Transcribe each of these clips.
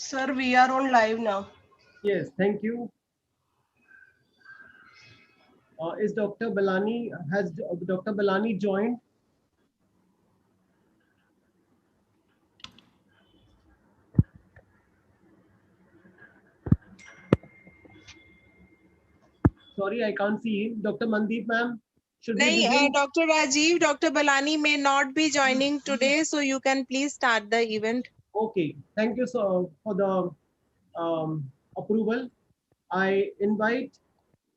Sir, we are on live now. Yes, thank you. Is Dr. Balani, has Dr. Balani joined? Sorry, I can't see him. Dr. Mandeep, ma'am, should we begin? Dr. Rajiv, Dr. Balani may not be joining today, so you can please start the event. Okay, thank you so for the approval. I invite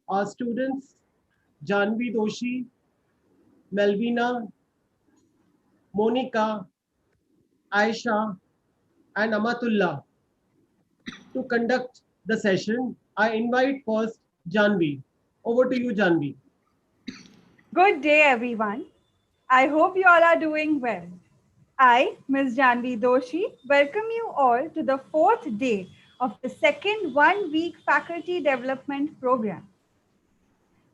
our students, Janvi Doshi, Melvina, Monica, Aisha, and Amatullah to conduct the session. I invite first Janvi. Over to you, Janvi. Good day, everyone. I hope you all are doing well. I, Ms. Janvi Doshi, welcome you all to the fourth day of the second one-week faculty development program.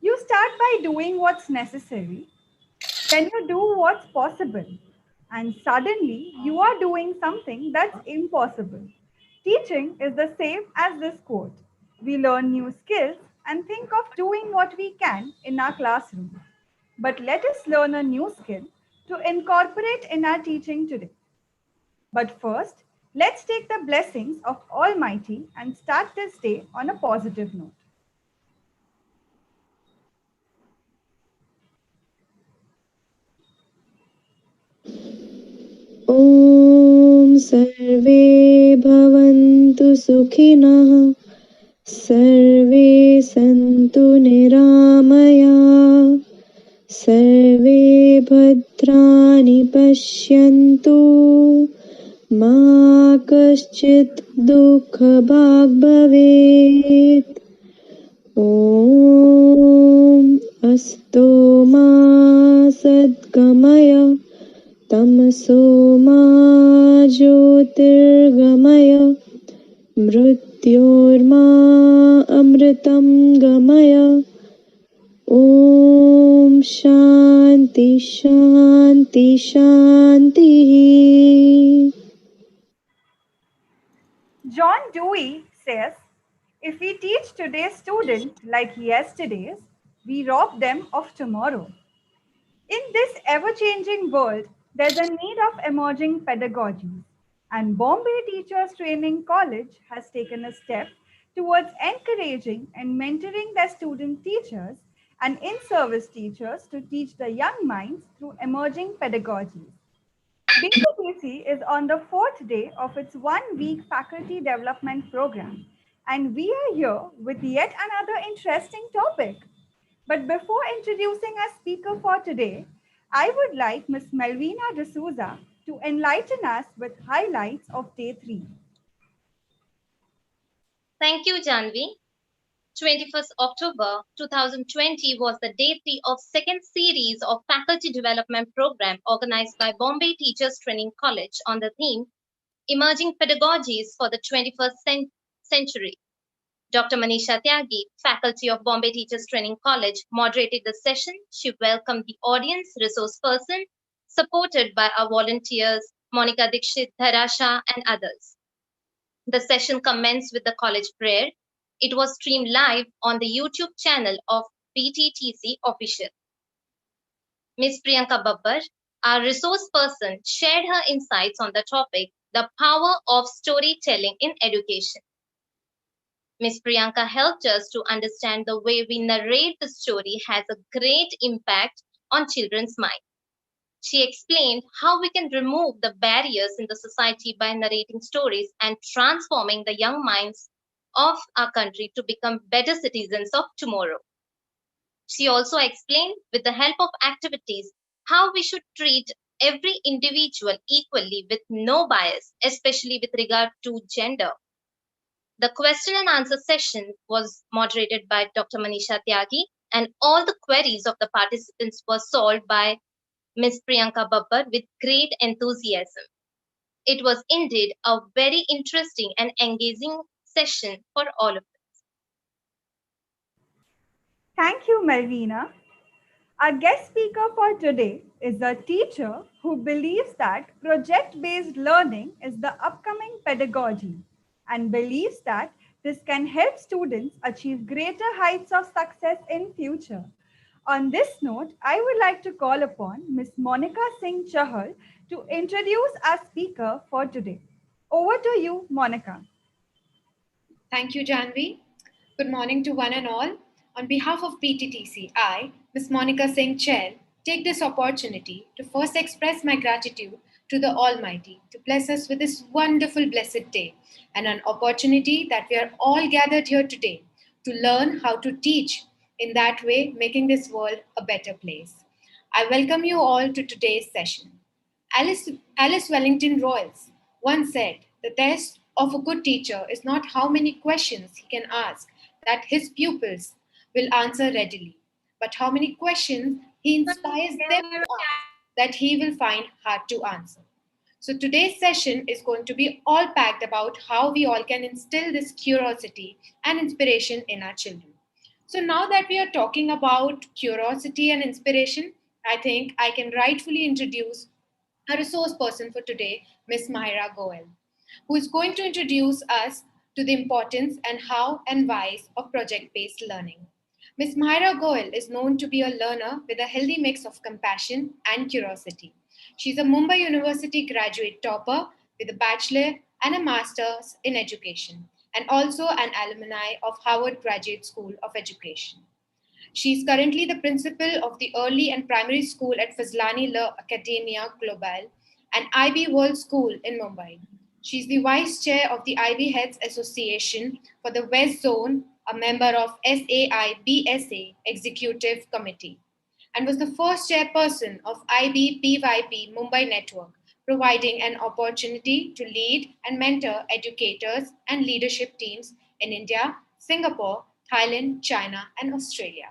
You start by doing what's necessary, then you do what's possible, and suddenly you are doing something that's impossible. Teaching is the same as this quote. We learn new skills and think of doing what we can in our classroom. But let us learn a new skill to incorporate in our teaching today. But first, let's take the blessings of Almighty and start this day on a positive note. ॐ सर्वे भवन्तु सुखिनः सर्वे सन्तु निरामया सर्वे भद्राणि पश्यन्तु मा कश्चित् दुःखभाग् भवेत् ॐ अस्तु मा सद्गमय तमसो मा ज्योतिर्गमय मृत्योर्मा अमृतं गमय ॐ शान्ति शान्ति शान्तिः. John Dewey says, if we teach today's students like yesterday's, we rob them of tomorrow. In this ever-changing world, there's a need of emerging pedagogies, and Bombay Teachers Training College has taken a step towards encouraging and mentoring their student teachers and in-service teachers to teach the young minds through emerging pedagogies. BTTC is on the fourth day of its one-week faculty development program, and we are here with yet another interesting topic. But before introducing our speaker for today, I would like Ms. Melvina D'Souza to enlighten us with highlights of day 3. Thank you, Janvi. 21st October 2020 was the day 3 of second series of faculty development program organized by Bombay Teachers Training College on the theme Emerging Pedagogies for the 21st Century. Dr. Manisha Tyagi, faculty of Bombay Teachers Training College, moderated the session. She welcomed the audience, resource person, supported by our volunteers, Monica Dikshit, Dharasha, and others. The session commenced with the college prayer. It was streamed live on the YouTube channel of BTTC Official. Ms. Priyanka Babbar, our resource person, shared her insights on the topic, the power of storytelling in education. Ms. Priyanka helped us to understand the way we narrate the story has a great impact on children's mind. She explained how we can remove the barriers in the society by narrating stories and transforming the young minds of our country to become better citizens of tomorrow. She also explained, with the help of activities, how we should treat every individual equally with no bias, especially with regard to gender. The question and answer session was moderated by Dr. Manisha Tyagi, and all the queries of the participants were solved by Ms. Priyanka Babbar with great enthusiasm. It was indeed a very interesting and engaging session for all of us. Thank you, Melvina. Our guest speaker for today is a teacher who believes that project-based learning is the upcoming pedagogy. and believes that this can help students achieve greater heights of success in future. On this note, I would like to call upon Ms. Monica Singh Chahal to introduce our speaker for today. Over to you, Monica. Thank you, Janvi. Good morning to one and all. On behalf of PTTC, I, Ms. Monica Singh Chell, take this opportunity to first express my gratitude to the Almighty to bless us with this wonderful, blessed day and an opportunity that we are all gathered here today to learn how to teach in that way, making this world a better place. I welcome you all to today's session. Alice Wellington Royals once said, the test of a good teacher is not how many questions he can ask that his pupils will answer readily, but how many questions he inspires them to ask that he will find hard to answer. So today's session is going to be all packed about how we all can instill this curiosity and inspiration in our children. So now that we are talking about curiosity and inspiration, I think I can rightfully introduce our resource person for today, Ms. Mahira Goel, who is going to introduce us to the importance and how and why of project-based learning. Ms. Mahira Goel is known to be a learner with a healthy mix of compassion and curiosity. She's a Mumbai University graduate topper with a bachelor and a master's in education, and also an alumni of Harvard Graduate School of Education. She is currently the principal of the early and primary school at Fazlani La Academia Global, an IB World School in Mumbai. She is the vice chair of the IB Heads Association for the West Zone, a member of SAI BSA Executive Committee, and was the first chairperson of IB PYP Mumbai Network, providing an opportunity to lead and mentor educators and leadership teams in India, Singapore, Thailand, China, and Australia.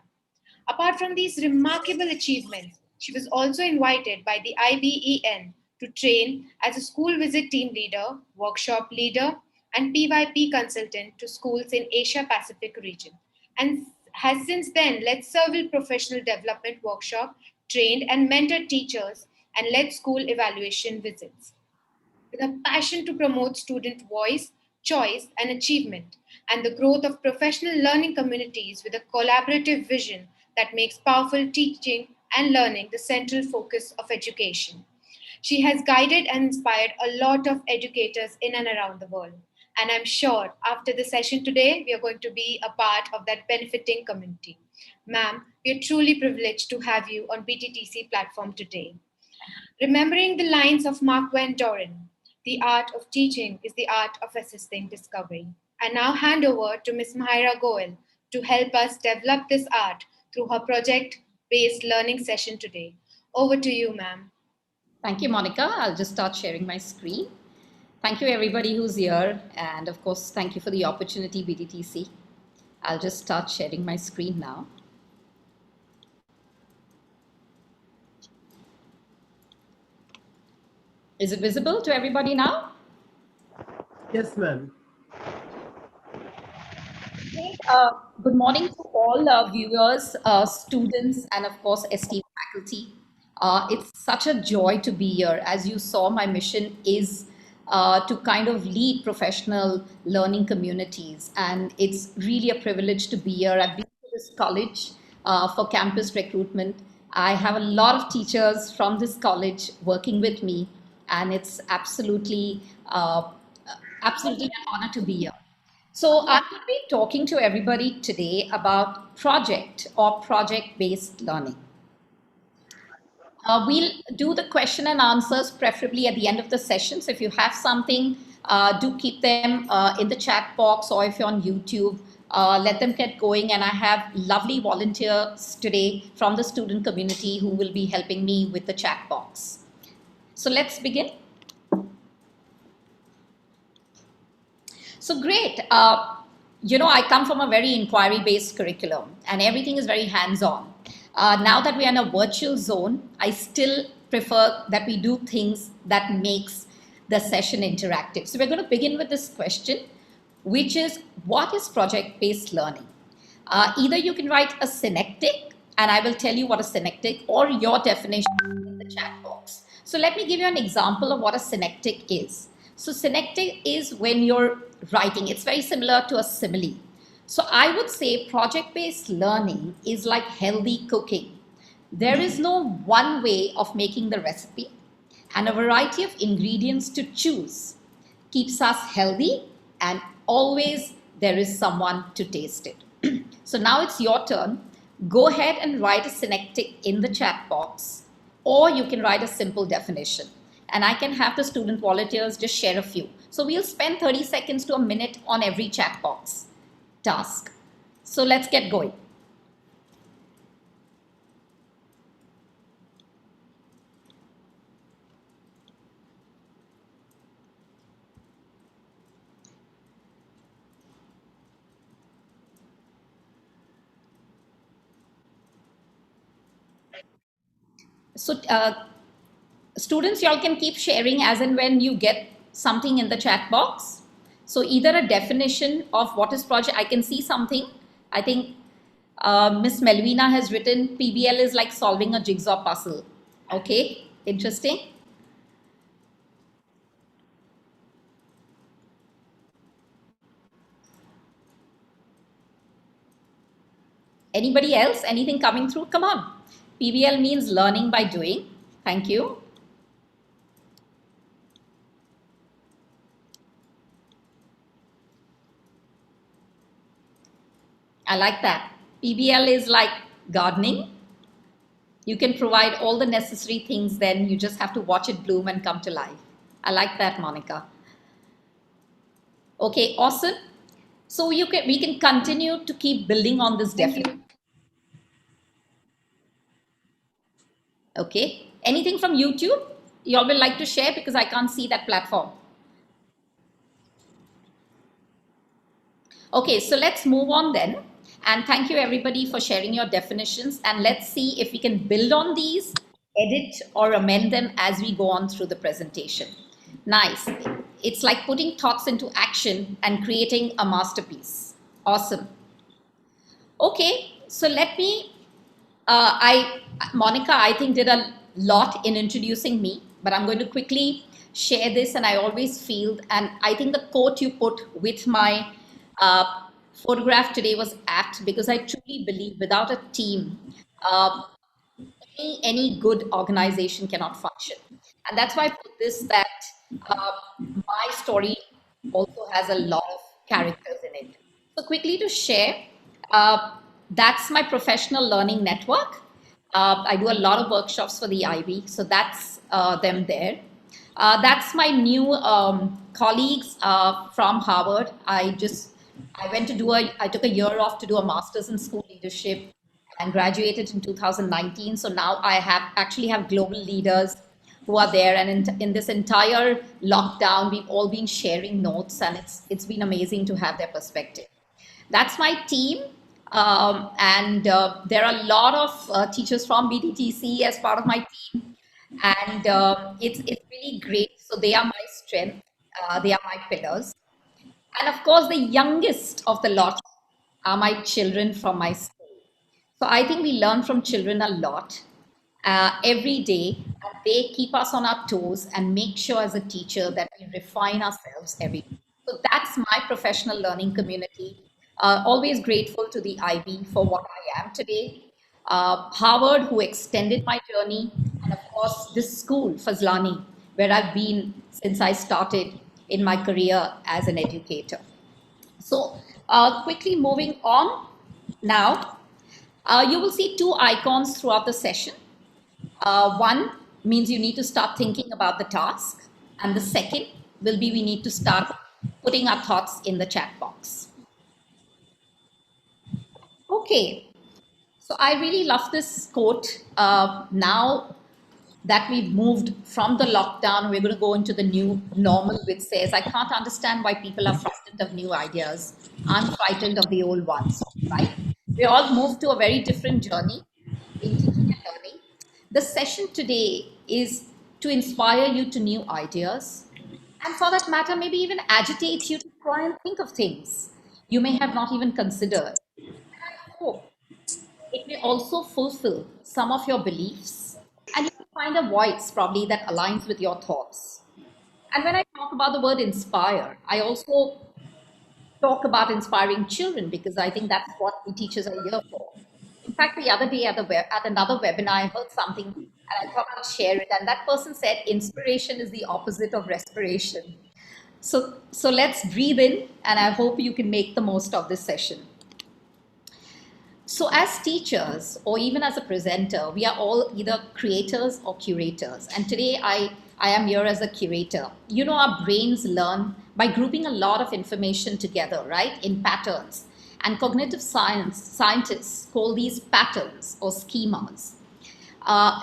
Apart from these remarkable achievements, she was also invited by the IBEN to train as a school visit team leader, workshop leader, and PYP consultant to schools in Asia Pacific region, and has since then led several professional development workshops, trained and mentored teachers, and led school evaluation visits. With a passion to promote student voice, choice, and achievement, and the growth of professional learning communities with a collaborative vision that makes powerful teaching and learning the central focus of education. She has guided and inspired a lot of educators in and around the world. And I'm sure after the session today, we are going to be a part of that benefiting community. Ma'am, we are truly privileged to have you on BTTC platform today. Remembering the lines of Mark Van Doren, the art of teaching is the art of assisting discovery. I now hand over to Ms. Mahira Goel to help us develop this art through her project-based learning session today. Over to you, ma'am. Thank you, Monica. I'll just start sharing my screen. Thank you, everybody who's here. And of course, thank you for the opportunity, BTTC. I'll just start sharing my screen now. Is it visible to everybody now? Yes, ma'am. Good morning to all viewers, students, and of course, esteemed faculty. It's such a joy to be here. As you saw, my mission is to kind of lead professional learning communities, and it's really a privilege to be here. I've been to this college for campus recruitment. I have a lot of teachers from this college working with me, and it's absolutely an honor to be here. So I will be talking to everybody today about project or project-based learning. We'll do the question and answers preferably at the end of the session. So if you have something, do keep them in the chat box, or if you're on YouTube, let them get going. And I have lovely volunteers today from the student community who will be helping me with the chat box. So let's begin. So great. I come from a very inquiry-based curriculum, and everything is very hands-on. Now that we are in a virtual zone, I still prefer that we do things that makes the session interactive. So we're going to begin with this question, which is, what is project-based learning? Either you can write a synectic, and I will tell you what a synectic, or your definition in the chat box. So let me give you an example of what a synectic is. So synectic is when you're writing. It's very similar to a simile. So I would say project-based learning is like healthy cooking. There is no one way of making the recipe, and a variety of ingredients to choose keeps us healthy, and always there is someone to taste it. So now it's your turn. Go ahead and write a synectic in the chat box, or you can write a simple definition. And I can have the student volunteers just share a few. So we'll spend 30 seconds to a minute on every chat box task. So let's get going. So students, y'all can keep sharing as and when you get something in the chat box. So either a definition of what is project, I can see something. I think Miss Melvina has written PBL is like solving a jigsaw puzzle. Okay, interesting. Anybody else? Anything coming through? Come on. PBL means learning by doing. Thank you. I like that. PBL is like gardening. You can provide all the necessary things, then you just have to watch it bloom and come to life. I like that, Monica. Okay, awesome. So we can continue to keep building on this definition. Okay. Anything from YouTube you all will like to share, because I can't see that platform. Okay, so let's move on then. And thank you everybody for sharing your definitions. And let's see if we can build on these, edit or amend them as we go on through the presentation. Nice. It's like putting thoughts into action and creating a masterpiece. Awesome. Okay, so let me, Monica, I think did a lot in introducing me, but I'm going to quickly share this. And I always feel, and I think the quote you put with my photograph today was apt, because I truly believe without a team, uh, any good organization cannot function. And that's why I put this, that my story also has a lot of characters in it. So quickly to share, that's my professional learning network. I do a lot of workshops for the IB, so that's them there. That's my new colleagues from Harvard. I took a year off to do a master's in school leadership and graduated in 2019. So now I actually have global leaders who are there. And in this entire lockdown, we've all been sharing notes, and it's been amazing to have their perspective. That's my team. And there are a lot of teachers from BTTC as part of my team. And it's really great. So they are my strength. They are my pillars. And of course, the youngest of the lot are my children from my school. So I think we learn from children a lot every day, and they keep us on our toes and make sure as a teacher that we refine ourselves every day. So that's my professional learning community. Always grateful to the IB for what I am today. Harvard, who extended my journey, and of course, this school, Fazlani, where I've been since I started in my career as an educator. So, quickly moving on now, you will see two icons throughout the session. One means you need to start thinking about the task, and the second will be we need to start putting our thoughts in the chat box. Okay, so I really love this quote. Now that we've moved from the lockdown, we're going to go into the new normal, which says, I can't understand why people are frightened of new ideas. I'm frightened of the old ones, right? We all moved to a very different journey in teaching and learning. The session today is to inspire you to new ideas, and for that matter, maybe even agitate you to try and think of things you may have not even considered. I hope it may also fulfill some of your beliefs, and you will find a voice probably that aligns with your thoughts. And when I talk about the word inspire, I also talk about inspiring children because I think that's what we teachers are here for. In fact, the other day at another webinar, I heard something and I thought I'd share it. And that person said, inspiration is the opposite of respiration. So let's breathe in, and I hope you can make the most of this session. So, as teachers or even as a presenter, we are all either creators or curators. And today I am here as a curator. You know, our brains learn by grouping a lot of information together, right, in patterns. And cognitive scientists call these patterns or schemas,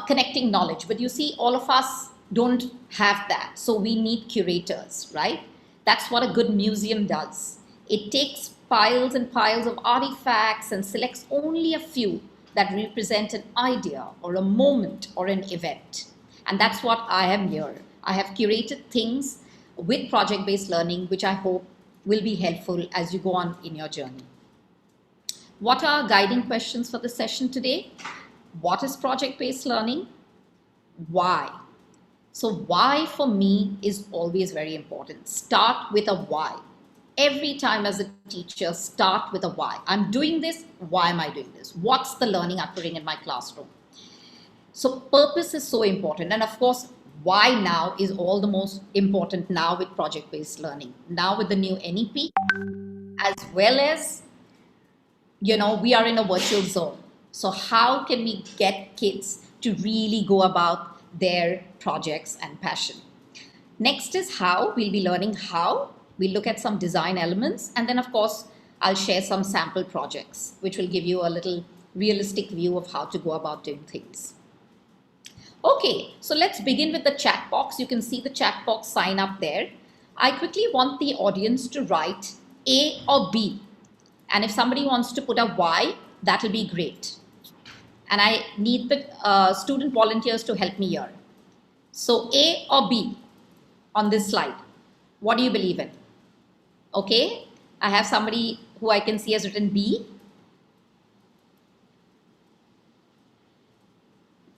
connecting knowledge. But you see, all of us don't have that. So we need curators, right? That's what a good museum does. It takes piles and piles of artifacts and selects only a few that represent an idea or a moment or an event. And that's what I am here. I have curated things with project based learning, which I hope will be helpful as you go on in your journey. What are our guiding questions for the session today? What is project based learning? Why? So, why for me is always very important. Start with a why. Every time as a teacher, start with a why. I'm doing this. Why am I doing this? What's the learning occurring in my classroom? So, purpose is so important. And of course, why now is all the most important now with project based learning. Now, with the new NEP, as well as we are in a virtual zone. So how can we get kids to really go about their projects and passion? Next is how. We'll be learning how. We'll look at some design elements. And then, of course, I'll share some sample projects, which will give you a little realistic view of how to go about doing things. Okay, so let's begin with the chat box. You can see the chat box sign up there. I quickly want the audience to write A or B. And if somebody wants to put a Y, that'll be great. And I need the student volunteers to help me here. So A or B on this slide, what do you believe in? Okay, I have somebody who I can see has written B.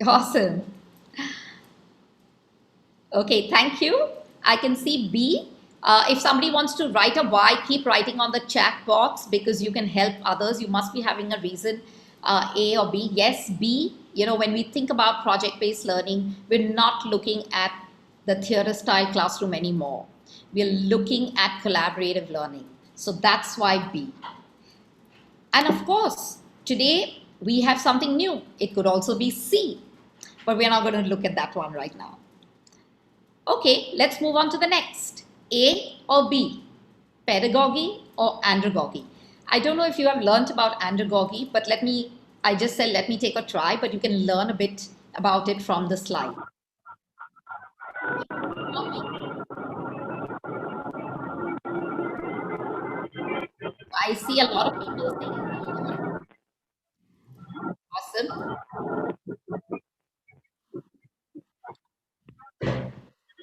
Awesome. Okay, thank you. I can see B. If somebody wants to write a Y, keep writing on the chat box because you can help others. You must be having a reason, A or B. Yes, B. When we think about project-based learning, we're not looking at the theater-style classroom anymore. We're looking at collaborative learning. So that's why B. And of course, today we have something new. It could also be C, but we're not going to look at that one right now. Okay, let's move on to the next. A or B, pedagogy or andragogy. I don't know if you have learnt about andragogy, but I just said let me take a try, but you can learn a bit about it from the slide. I see a lot of people saying awesome.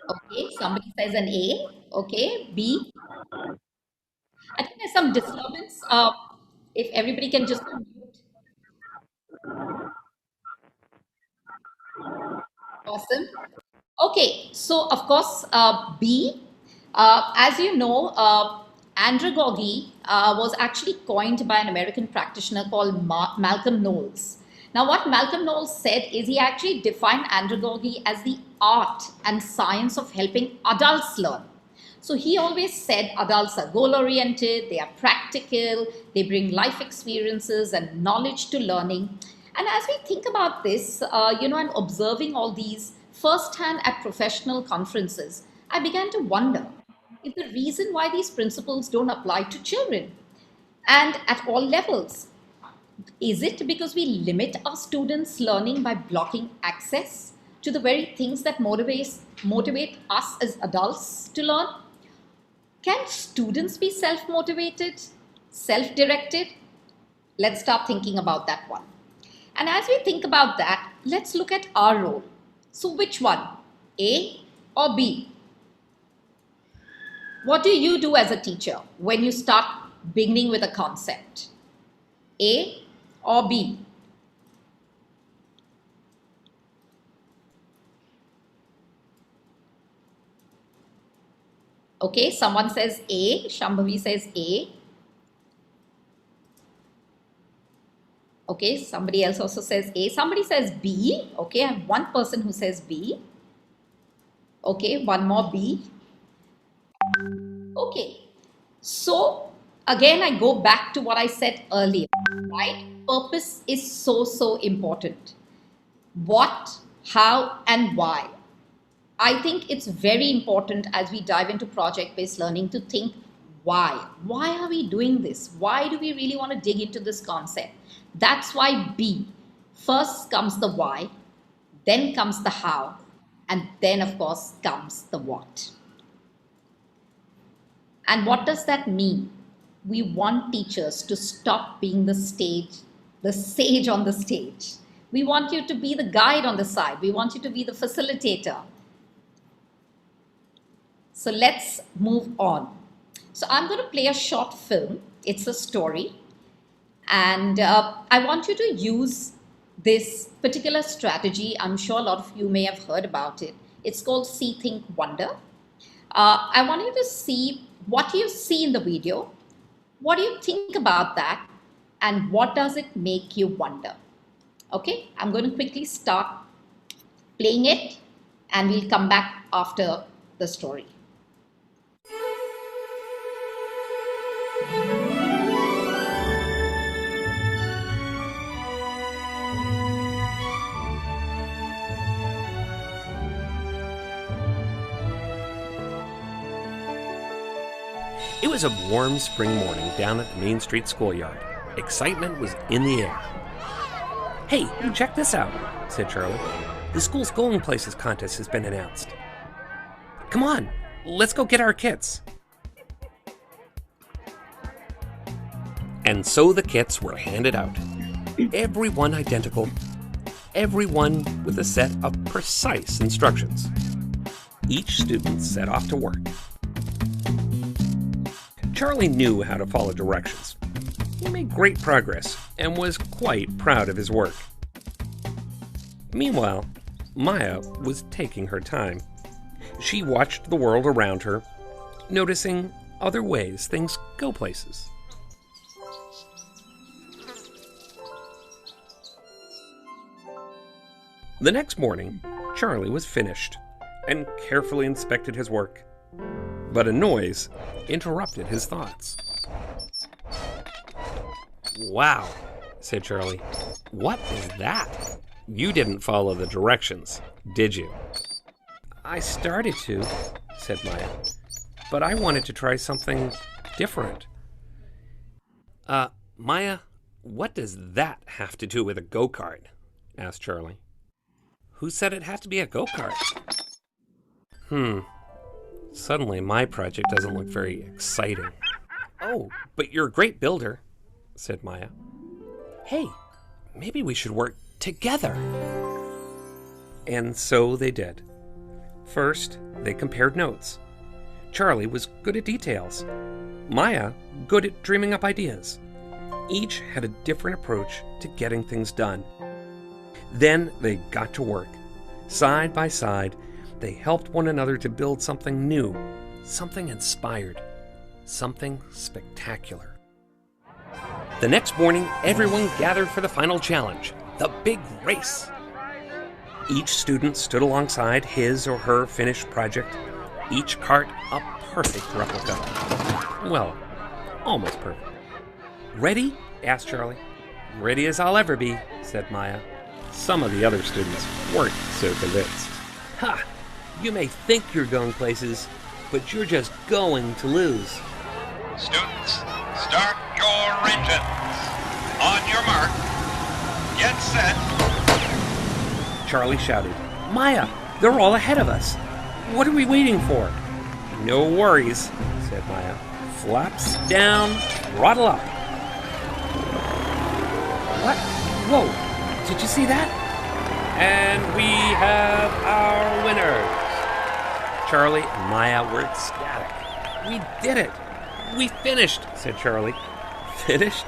Okay, somebody says an A. Okay, B. I think there's some disturbance. If everybody can just unmute. Awesome. Okay, so of course, B, as you know, andragogy was actually coined by an American practitioner called Malcolm Knowles. Now, what Malcolm Knowles said is he actually defined andragogy as the art and science of helping adults learn. So he always said adults are goal oriented, they are practical, they bring life experiences and knowledge to learning. And as we think about this, and observing all these firsthand at professional conferences, I began to wonder if the reason why these principles don't apply to children and at all levels. Is it because we limit our students' learning by blocking access to the very things that motivate us as adults to learn? Can students be self-motivated, self-directed? Let's start thinking about that one. And as we think about that, let's look at our role. So which one? A or B? What do you do as a teacher when you start beginning with a concept? A or B? Okay, someone says A. Shambhavi says A. Okay, somebody else also says A. Somebody says B. Okay, I have one person who says B. Okay, one more B. Okay, so again, I go back to what I said earlier, right? Purpose is so important. What, how, and why. I think it's very important as we dive into project-based learning to think why. Why are we doing this? Why do we really want to dig into this concept? That's why B. First comes the why, then comes the how, and then of course comes the what. And what does that mean? We want teachers to stop being the sage on the stage. We want you to be the guide on the side. We want you to be the facilitator. So let's move on. So I'm going to play a short film. It's a story. And I want you to use this particular strategy. I'm sure a lot of you may have heard about it. It's called See, Think, Wonder. I want you to see what you see in the video. What do you think about that? And what does it make you wonder? Okay, I'm going to quickly start playing it and we'll come back after the story. It was a warm spring morning down at the Main Street schoolyard. Excitement was in the air. "Hey, check this out," said Charlie. "The school's Going Places contest has been announced. Come on, let's go get our kits." And so the kits were handed out. Everyone identical, everyone with a set of precise instructions. Each student set off to work. Charlie knew how to follow directions. He made great progress and was quite proud of his work. Meanwhile, Maya was taking her time. She watched the world around her, noticing other ways things go places. The next morning, Charlie was finished and carefully inspected his work. But a noise interrupted his thoughts. "Wow," said Charlie. "What is that? You didn't follow the directions, did you?" "I started to," said Maya, "but I wanted to try something different." Maya, what does that have to do with a go-kart?" asked Charlie. "Who said it has to be a go-kart?" Suddenly, my project doesn't look very exciting." "Oh, but you're a great builder," said Maya. "Hey, maybe we should work together." And so they did. First, they compared notes. Charlie was good at details. Maya, good at dreaming up ideas. Each had a different approach to getting things done. Then they got to work. Side by side, they helped one another to build something new, something inspired, something spectacular. The next morning, everyone gathered for the final challenge, the big race. Each student stood alongside his or her finished project, each cart a perfect replica. Well, almost perfect. "Ready?" asked Charlie. "Ready as I'll ever be," said Maya. Some of the other students weren't so convinced. "Ha! You may think you're going places, but you're just going to lose." Students, start your engines. On your mark, get set. Charlie shouted, "Maya, they're all ahead of us. What are we waiting for?" "No worries," said Maya. "Flaps down, throttle up." What? Whoa, did you see that? And we have our winners. Charlie and Maya were ecstatic. "We did it! We finished," said Charlie. "Finished?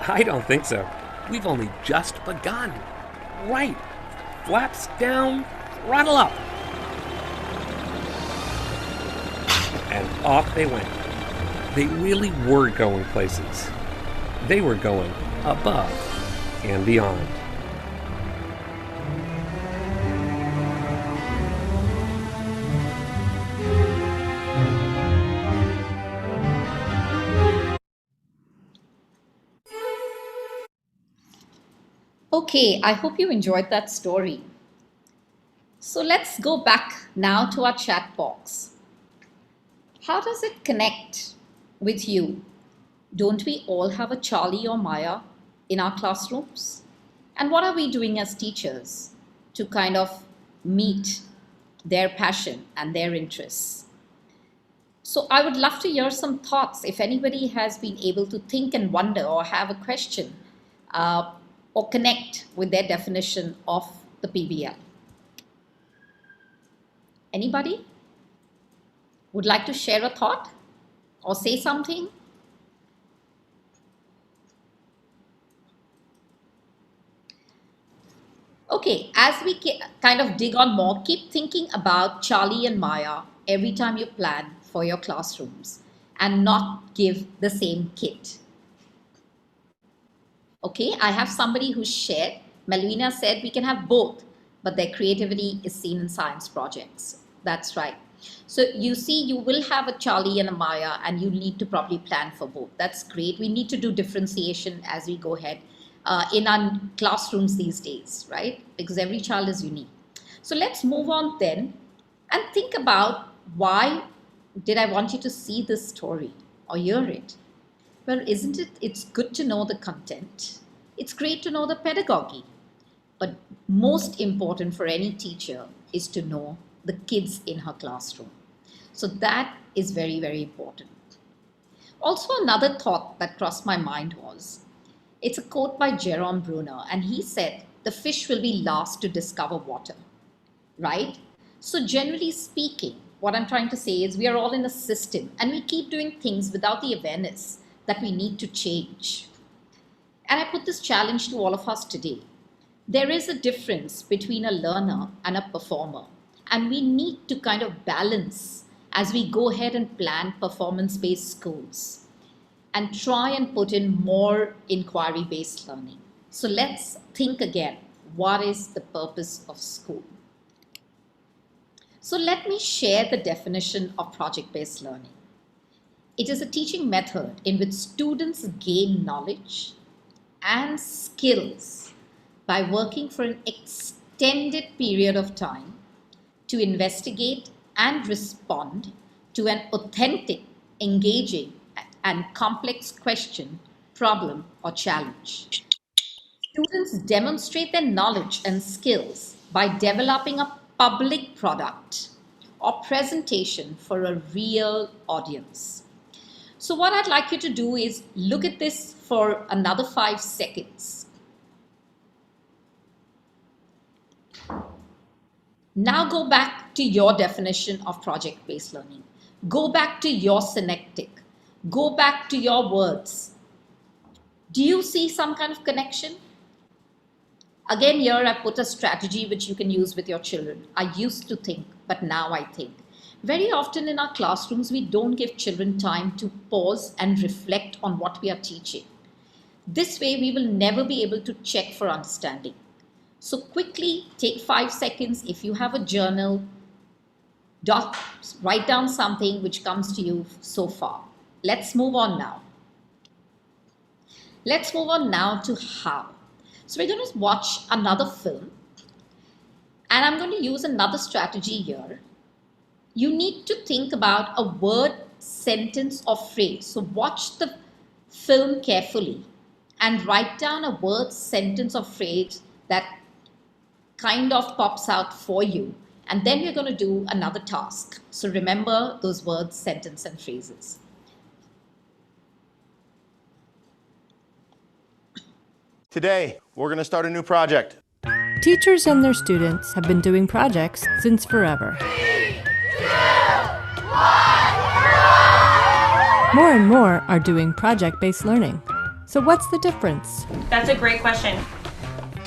I don't think so. We've only just begun." "Right. Flaps down, throttle up." And off they went. They really were going places. They were going above and beyond. Okay, I hope you enjoyed that story. So let's go back now to our chat box. How does it connect with you? Don't we all have a Charlie or Maya in our classrooms? And what are we doing as teachers to kind of meet their passion and their interests? So I would love to hear some thoughts if anybody has been able to think and wonder or have a question or connect with their definition of the PBL. Anybody would like to share a thought or say something? Okay, as we kind of dig on more, keep thinking about Charlie and Maya every time you plan for your classrooms and not give the same kit. Okay, I have somebody who shared. Melvina said we can have both, but their creativity is seen in science projects. That's right. So you see, you will have a Charlie and a Maya, and you need to probably plan for both. That's great. We need to do differentiation as we go ahead in our classrooms these days, right? Because every child is unique. So let's move on then and think about why did I want you to see this story or hear it? Well, isn't it? It's good to know the content. It's great to know the pedagogy. But most important for any teacher is to know the kids in her classroom. So that is very, very important. Also, another thought that crossed my mind was, it's a quote by Jerome Bruner, and he said, the fish will be last to discover water, right? So generally speaking, what I'm trying to say is we are all in a system and we keep doing things without the awareness that we need to change. And I put this challenge to all of us today. There is a difference between a learner and a performer, and we need to kind of balance as we go ahead and plan performance-based schools and try and put in more inquiry-based learning. So let's think again, what is the purpose of school? So let me share the definition of project-based learning. It is a teaching method in which students gain knowledge and skills by working for an extended period of time to investigate and respond to an authentic, engaging, and complex question, problem, or challenge. Students demonstrate their knowledge and skills by developing a public product or presentation for a real audience. So what I'd like you to do is look at this for another 5 seconds. Now go back to your definition of project-based learning. Go back to your synectic. Go back to your words. Do you see some kind of connection? Again, here I put a strategy which you can use with your children. I used to think, but now I think. Very often in our classrooms, we don't give children time to pause and reflect on what we are teaching. This way, we will never be able to check for understanding. So quickly take 5 seconds. If you have a journal, write down something which comes to you so far. Let's move on now. Let's move on now to how. So we're going to watch another film, and I'm going to use another strategy here. You need to think about a word, sentence, or phrase. So watch the film carefully and write down a word, sentence, or phrase that kind of pops out for you. And then we're going to do another task. So remember those words, sentence, and phrases. Today, we're going to start a new project. Teachers and their students have been doing projects since forever. More and more are doing project-based learning. So what's the difference? That's a great question.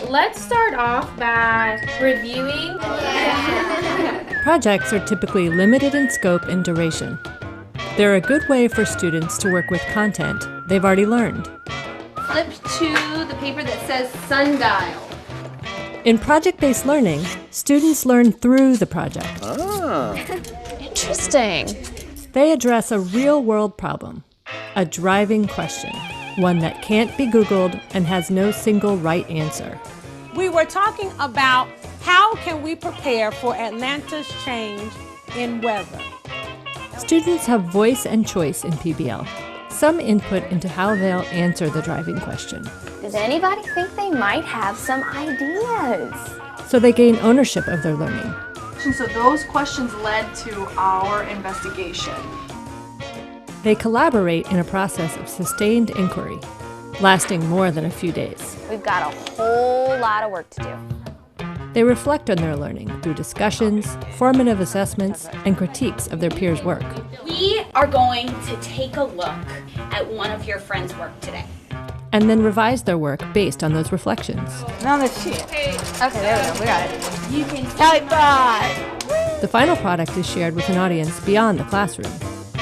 Let's start off by reviewing. Projects are typically limited in scope and duration. They're a good way for students to work with content they've already learned. Flip to the paper that says sundial. In project-based learning, students learn through the project. Interesting. They address a real-world problem, a driving question, one that can't be Googled and has no single right answer. We were talking about how can we prepare for Atlanta's change in weather. Students have voice and choice in PBL, some input into how they'll answer the driving question. Does anybody think they might have some ideas? So they gain ownership of their learning. So those questions led to our investigation. They collaborate in a process of sustained inquiry, lasting more than a few days. We've got a whole lot of work to do. They reflect on their learning through discussions, formative assessments, and critiques of their peers' work. We are going to take a look at one of your friends' work today. And then revise their work based on those reflections. Now let's see it. Okay, there we go. We got it. You can High five! The final product is shared with an audience beyond the classroom.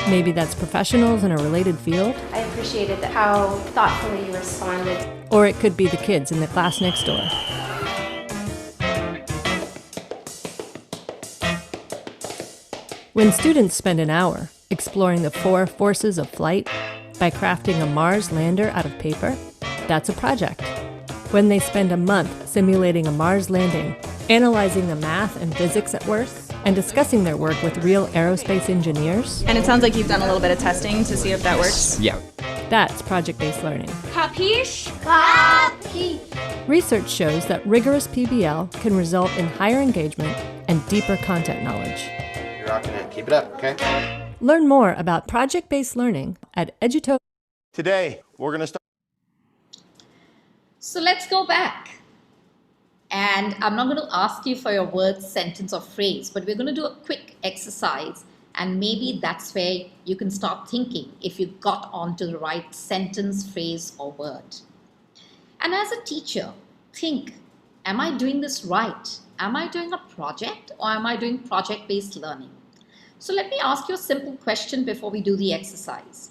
Maybe that's professionals in a related field, I appreciated how thoughtfully you responded. or it could be the kids in the class next door. When students spend an hour exploring the 4 forces of flight by crafting a Mars lander out of paper, that's a project. When they spend a month simulating a Mars landing, analyzing the math and physics at work, and discussing their work with real aerospace engineers. And it sounds like you've done a little bit of testing to see if that works. Yeah. That's project-based learning. Capiche? Capiche. Research shows that rigorous PBL can result in higher engagement and deeper content knowledge. You're rocking it. Keep it up, okay? Learn more about project-based learning at Edutopia. Today, we're going to start. So let's go back. And I'm not going to ask you for your word, sentence, or phrase, but we're going to do a quick exercise. And maybe that's where you can start thinking if you got onto the right sentence, phrase, or word. And as a teacher, think, am I doing this right? Am I doing a project or am I doing project-based learning? So let me ask you a simple question before we do the exercise.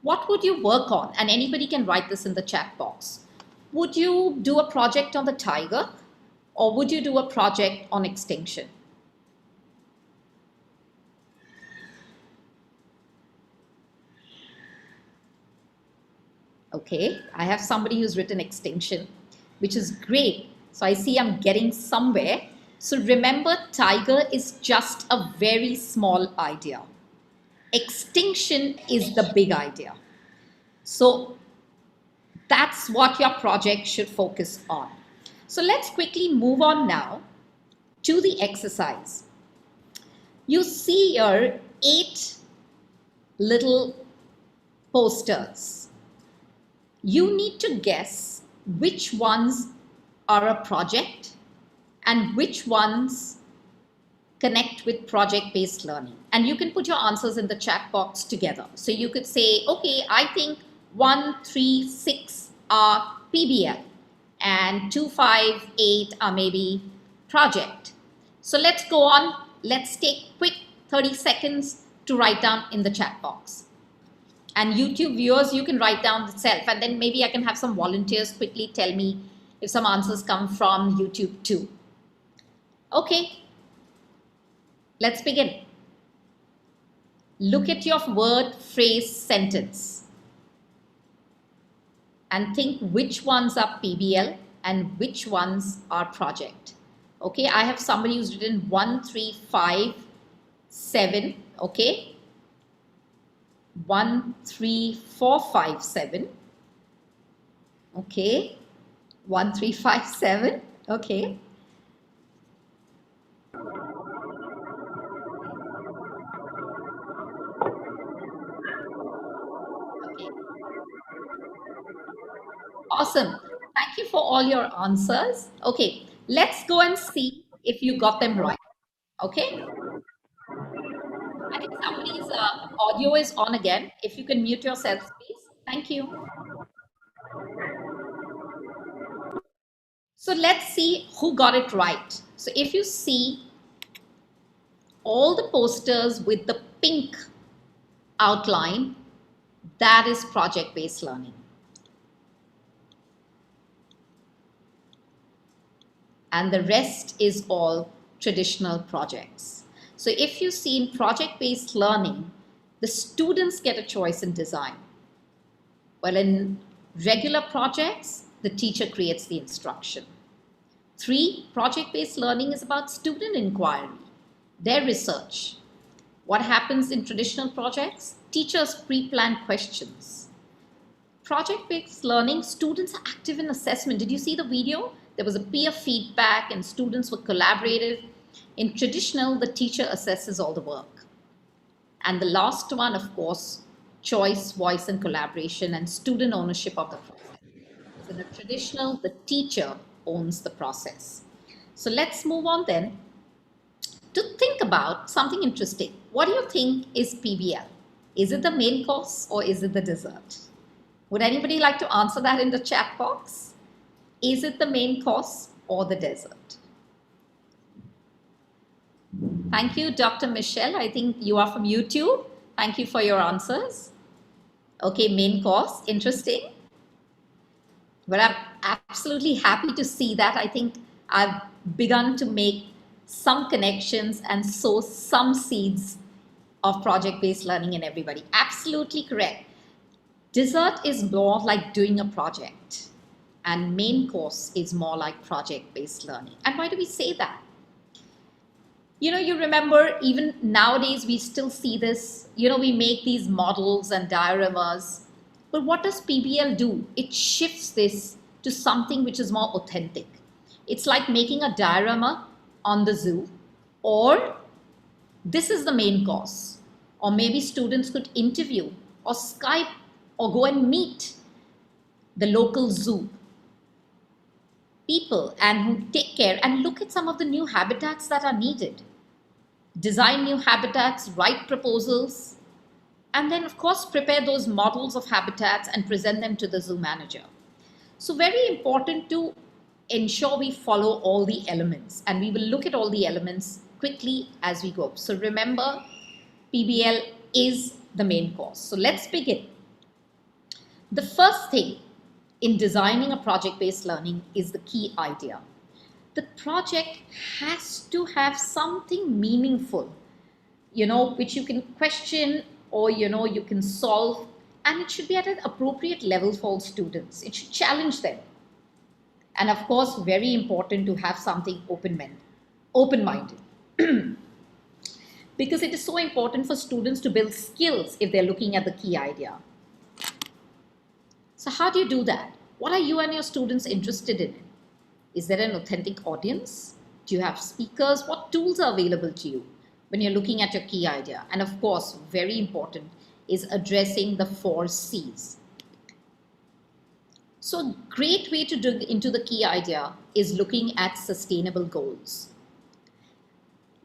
What would you work on? And anybody can write this in the chat box. Would you do a project on the tiger or would you do a project on extinction? Okay, I have somebody who's written extinction, which is great. So I see I'm getting somewhere. So remember, tiger is just a very small idea. Extinction is the big idea. So that's what your project should focus on. So let's quickly move on now to the exercise. You see here 8 little posters. You need to guess which ones are a project and which ones connect with project-based learning. And you can put your answers in the chat box together. So you could say, okay, I think 1, 3, 6 are PBL and 2, 5, 8 are maybe project. So let's go on. Let's take quick 30 seconds to write down in the chat box. And YouTube viewers, you can write down itself, and then maybe I can have some volunteers quickly tell me if some answers come from YouTube too. Okay, let's begin. Look at your word, phrase, sentence and think which ones are PBL and which ones are project. Okay, I have somebody who's written 1, 3, 5, 7. Okay. 1, 3, 4, 5, 7. Okay. 1, 3, 5, 7. Okay. Awesome. Thank you for all your answers. Okay, let's go and see if you got them right. Okay. I think somebody's audio is on again. If you can mute yourselves, please. Thank you. So let's see who got it right. So if you see all the posters with the pink outline, that is project-based learning. And the rest is all traditional projects. So if you see in project-based learning, the students get a choice in design. Well, in regular projects, the teacher creates the instruction. 3, project-based learning is about student inquiry, their research. What happens in traditional projects? Teachers pre-plan questions. Project-based learning, students are active in assessment. Did you see the video? There was a peer feedback and students were collaborative. In traditional, the teacher assesses all the work. And the last one, of course, choice, voice, and collaboration and student ownership of the process. So in a traditional, the teacher owns the process. So let's move on then to think about something interesting. What do you think is PBL? Is it the main course or is it the dessert? Would anybody like to answer that in the chat box? Is it the main course or the dessert? Thank you, Dr. Michelle. I think you are from YouTube. Thank you for your answers. Okay, main course, interesting. But I'm absolutely happy to see that. I think I've begun to make some connections and sow some seeds of project-based learning in everybody. Absolutely correct. Dessert is more like doing a project, and main course is more like project-based learning. And why do we say that? You know, you remember even nowadays we still see this, you know, we make these models and dioramas, but what does PBL do? It shifts this to something which is more authentic. It's like making a diorama on the zoo, or this is the main course, or maybe students could interview or Skype or go and meet the local zoo people and who take care and look at some of the new habitats that are needed. Design new habitats, write proposals, and then of course prepare those models of habitats and present them to the zoo manager. So very important to ensure we follow all the elements, and we will look at all the elements quickly as we go. So remember, PBL is the main course. So let's begin. The first thing in designing a project-based learning is the key idea. The project has to have something meaningful, you know, which you can question or, you know, you can solve, and it should be at an appropriate level for all students. It should challenge them. And of course, very important to have something open-minded. Because it is so important for students to build skills if they're looking at the key idea. So how do you do that? What are you and your students interested in? Is there an authentic audience? Do you have speakers? What tools are available to you when you're looking at your key idea? And of course, very important is addressing the 4 C's. So great way to dig into the key idea is looking at sustainable goals.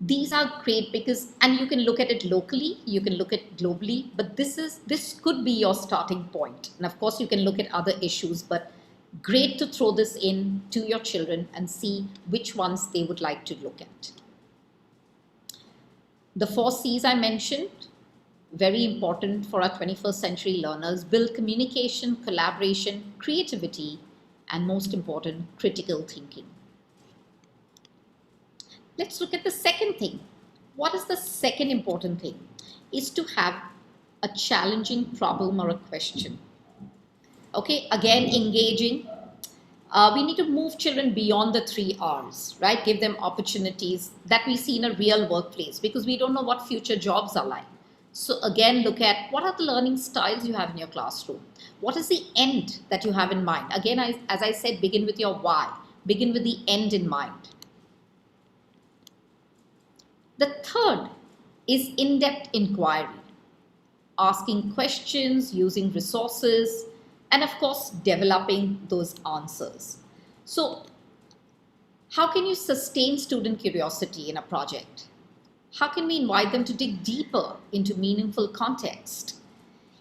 These are great because, and you can look at it locally, you can look at globally, but this could be your starting point. And of course you can look at other issues, but great to throw this in to your children and see which ones they would like to look at. The 4 C's I mentioned, very important for our 21st century learners: build communication, collaboration, creativity, and most important, critical thinking. Let's look at the second thing. What is the second important thing? Is to have a challenging problem or a question. Okay, again, engaging. We need to move children beyond the 3 R's, right? Give them opportunities that we see in a real workplace, because we don't know what future jobs are like. So again, look at what are the learning styles you have in your classroom? What is the end that you have in mind? Again, as I said, begin with your why. Begin with the end in mind. The third is in-depth inquiry. Asking questions, using resources, and of course, developing those answers. So, how can you sustain student curiosity in a project? How can we invite them to dig deeper into meaningful context?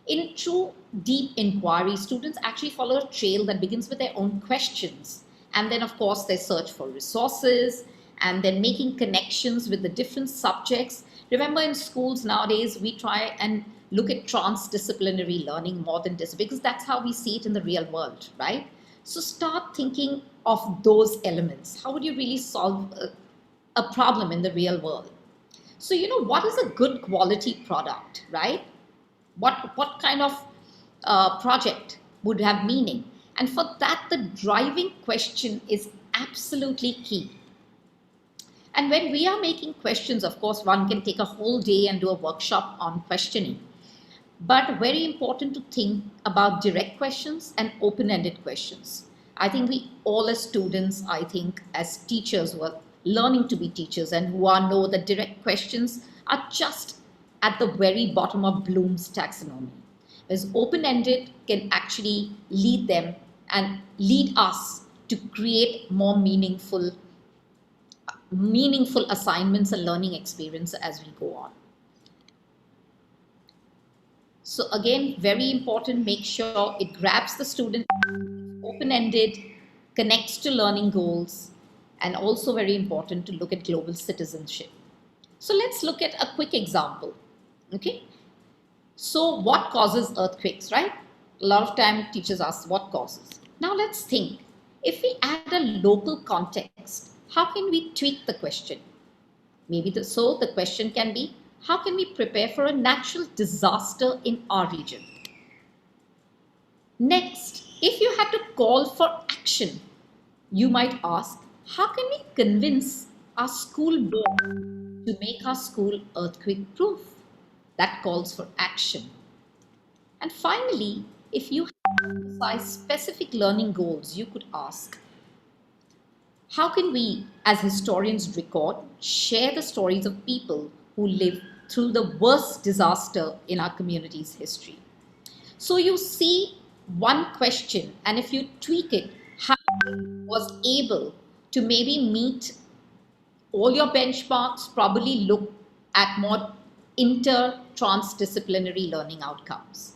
In true deep inquiry, students actually follow a trail that begins with their own questions. And then, of course, they search for resources and then making connections with the different subjects Remember, in schools nowadays, we try and look at transdisciplinary learning more than this, because that's how we see it in the real world, right? So start thinking of those elements. How would you really solve a problem in the real world? So, what is a good quality product, right? What kind of project would have meaning? And for that, the driving question is absolutely key. And when we are making questions, of course, one can take a whole day and do a workshop on questioning. But very important to think about direct questions and open-ended questions. I think we all as students, I think as teachers who are learning to be teachers and who are know that direct questions are just at the very bottom of Bloom's taxonomy. Whereas open-ended can actually lead them and lead us to create more meaningful assignments and learning experience as we go on. So again, very important, make sure it grabs the student, open-ended, connects to learning goals, and also very important to look at global citizenship. So let's look at a quick example, okay? So what causes earthquakes, right? A lot of time teachers ask what causes. Now let's think, if we add a local context, how can we tweak the question? Maybe so the question can be, how can we prepare for a natural disaster in our region? Next, if you had to call for action, you might ask, how can we convince our school board to make our school earthquake proof? That calls for action. And finally, if you have to emphasize specific learning goals, you could ask, how can we, as historians, record, share the stories of people who live through the worst disaster in our community's history? So you see one question, and if you tweak it, how it was able to maybe meet all your benchmarks, probably look at more inter-transdisciplinary learning outcomes.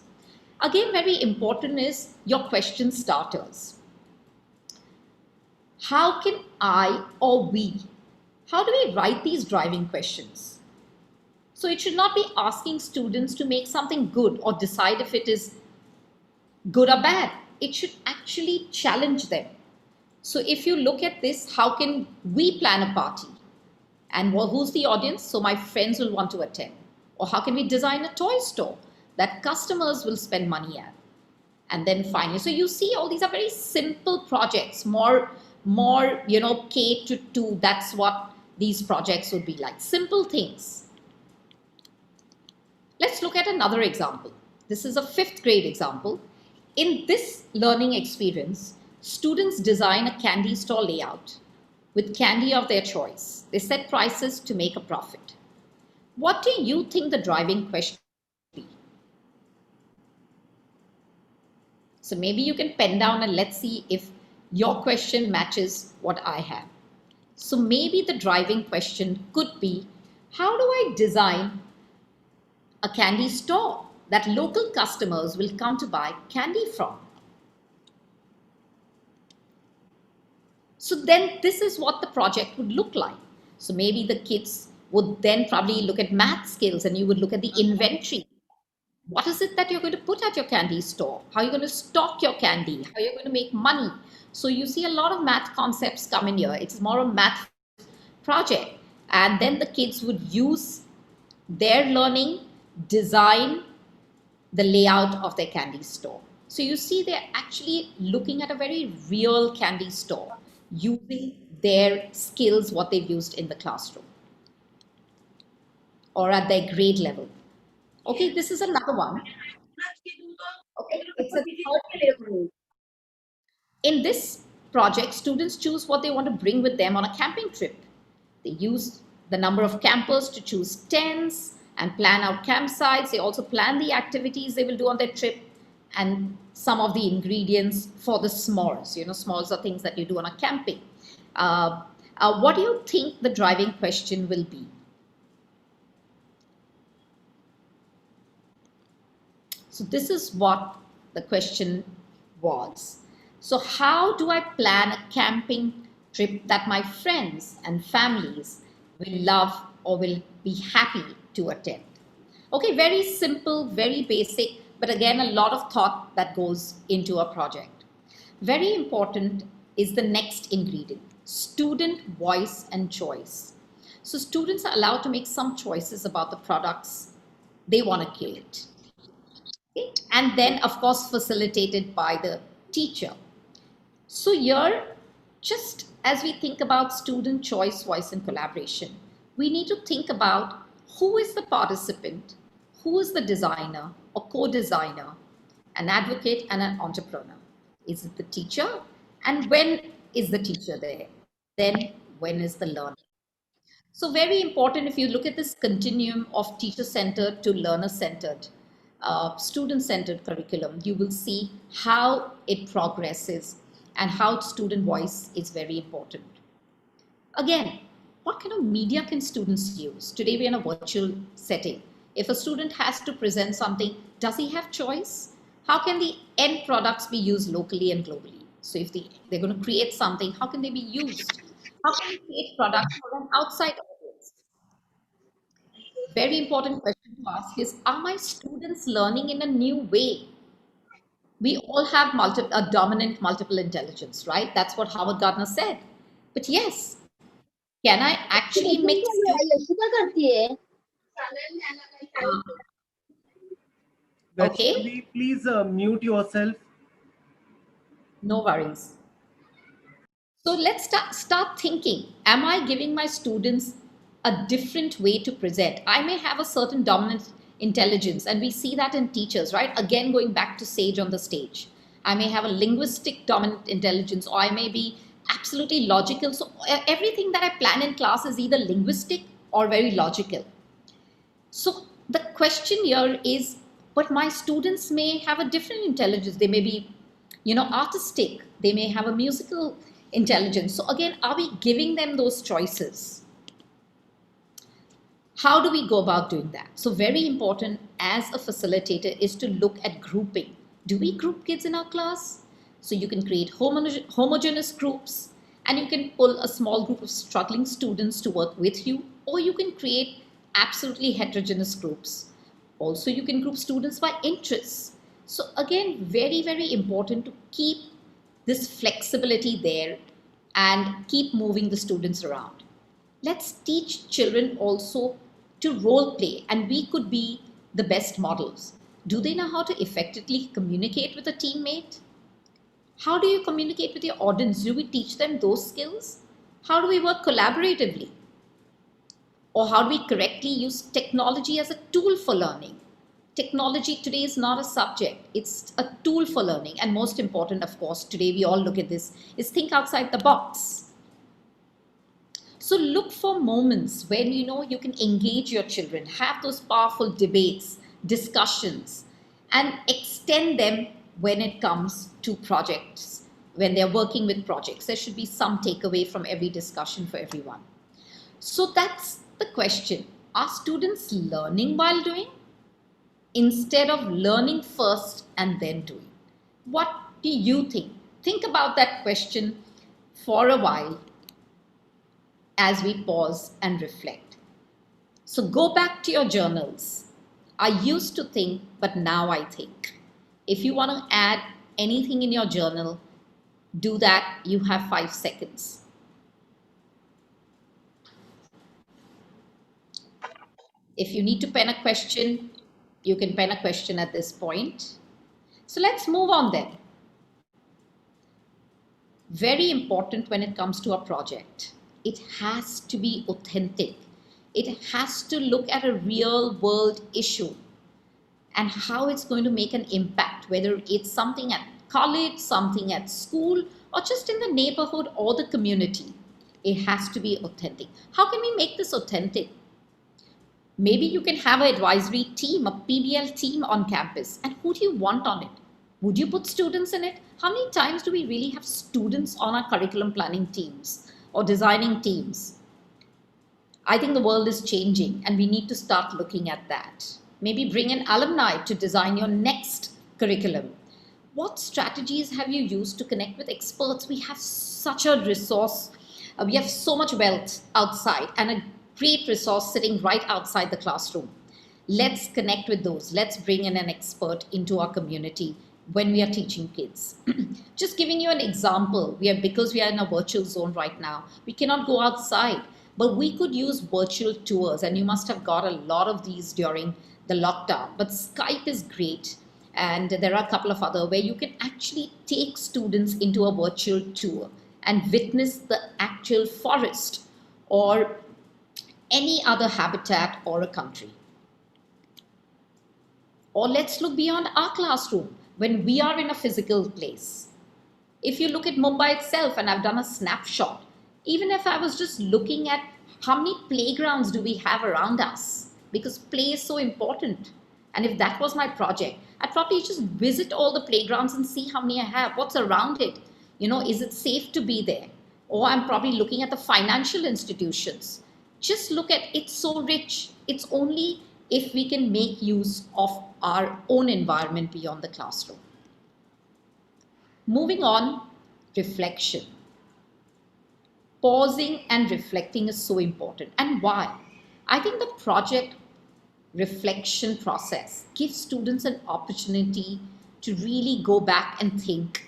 Again, very important is your question starters. How can I or we, how do we write these driving questions? So it should not be asking students to make something good or decide if it is good or bad. It should actually challenge them. So if you look at this, how can we plan a party? And who's the audience? So my friends will want to attend. Or how can we design a toy store that customers will spend money at? And then finally, so you see all these are very simple projects, more catered to, that's what these projects would be like, simple things. Let's look at another example. This is a 5th grade example. In this learning experience, students design a candy store layout with candy of their choice. They set prices to make a profit. What do you think the driving question would be? So maybe you can pen down and let's see if your question matches what I have. So maybe the driving question could be, how do I design a candy store that local customers will come to buy candy from? So then this is what the project would look like. So maybe the kids would then probably look at math skills and you would look at the inventory. What is it that you're going to put at your candy store? How are you going to stock your candy? How are you going to make money? So you see a lot of math concepts come in here. It's more a math project. And then the kids would use their learning, design the layout of their candy store. So you see they're actually looking at a very real candy store, using their skills, what they've used in the classroom or at their grade level. Okay, this is another one. Okay, it's a 3rd grade. In this project, students choose what they want to bring with them on a camping trip. They use the number of campers to choose tents and plan out campsites. They also plan the activities they will do on their trip and some of the ingredients for the s'mores. You know, s'mores are things that you do on a camping. What do you think the driving question will be? So this is what the question was. So how do I plan a camping trip that my friends and families will love or will be happy to attend. Okay, very simple, very basic, but again, a lot of thought that goes into a project. Very important is the next ingredient, student voice and choice. So students are allowed to make some choices about the products they want to create. Okay? And then, of course, facilitated by the teacher. So here, just as we think about student choice, voice, and collaboration, we need to think about who is the participant, who is the designer or co-designer, an advocate and an entrepreneur. Is it the teacher? And when is the teacher there? Then when is the learner? So very important, if you look at this continuum of teacher-centered to learner-centered, student-centered curriculum, you will see how it progresses and how student voice is very important. Again, what kind of media can students use? Today we're in a virtual setting. If a student has to present something, does he have choice? How can the end products be used locally and globally? So if they're going to create something, how can they be used? How can we create products for an outside audience? Very important question to ask is, are my students learning in a new way? We all have a dominant multiple intelligence, right? That's what Howard Gardner said. But yes, can I actually mix Vaishnavi, please mute yourself. No worries. So let's start thinking, am I giving my students a different way to present? I may have a certain dominant intelligence, and we see that in teachers, right? Again, going back to Sage on the stage. I may have a linguistic dominant intelligence, or I may be absolutely logical. So everything that I plan in class is either linguistic or very logical. So the question here is, but my students may have a different intelligence. They may be, artistic. They may have a musical intelligence. So again, are we giving them those choices? How do we go about doing that? So very important as a facilitator is to look at grouping. Do we group kids in our class? So you can create homogeneous groups, and you can pull a small group of struggling students to work with you, or you can create absolutely heterogeneous groups. Also, you can group students by interests. So again, very, very important to keep this flexibility there and keep moving the students around. Let's teach children also to role play, and we could be the best models. Do they know how to effectively communicate with a teammate? How do you communicate with your audience? Do we teach them those skills? How do we work collaboratively? Or how do we correctly use technology as a tool for learning? Technology today is not a subject, it's a tool for learning. And most important, of course, today we all look at this, is think outside the box. So look for moments when you can engage your children, have those powerful debates, discussions, and extend them when it comes to projects. When they're working with projects, there should be some takeaway from every discussion for everyone. So that's the question. Are students learning while doing, instead of learning first and then doing? What do you think? Think about that question for a while as we pause and reflect. So go back to your journals. I used to think, but now I think. If you want to add anything in your journal, do that. You have 5 seconds. If you need to pen a question, you can pen a question at this point. So let's move on then. Very important when it comes to a project. It has to be authentic. It has to look at a real world issue and how it's going to make an impact, whether it's something at college, something at school, or just in the neighborhood or the community. It has to be authentic. How can we make this authentic? Maybe you can have an advisory team, a PBL team on campus. And who do you want on it? Would you put students in it? How many times do we really have students on our curriculum planning teams or designing teams? I think the world is changing and we need to start looking at that. Maybe bring in alumni to design your next curriculum. What strategies have you used to connect with experts? We have such a resource. We have so much wealth outside, and a great resource sitting right outside the classroom. Let's connect with those. Let's bring in an expert into our community when we are teaching kids. Just giving you an example, because we are in a virtual zone right now, we cannot go outside, but we could use virtual tours, and you must have got a lot of these during the lockdown. But Skype is great, and there are a couple of other where you can actually take students into a virtual tour and witness the actual forest or any other habitat or a country. Or let's look beyond our classroom when we are in a physical place. If you look at Mumbai itself, and I've done a snapshot, even if I was just looking at how many playgrounds do we have around us, because play is so important. And if that was my project, I'd probably just visit all the playgrounds and see how many I have, what's around it. Is it safe to be there? Or I'm probably looking at the financial institutions. Just look at it's so rich. It's only if we can make use of our own environment beyond the classroom. Moving on, reflection. Pausing and reflecting is so important. And why? I think the project reflection process gives students an opportunity to really go back and think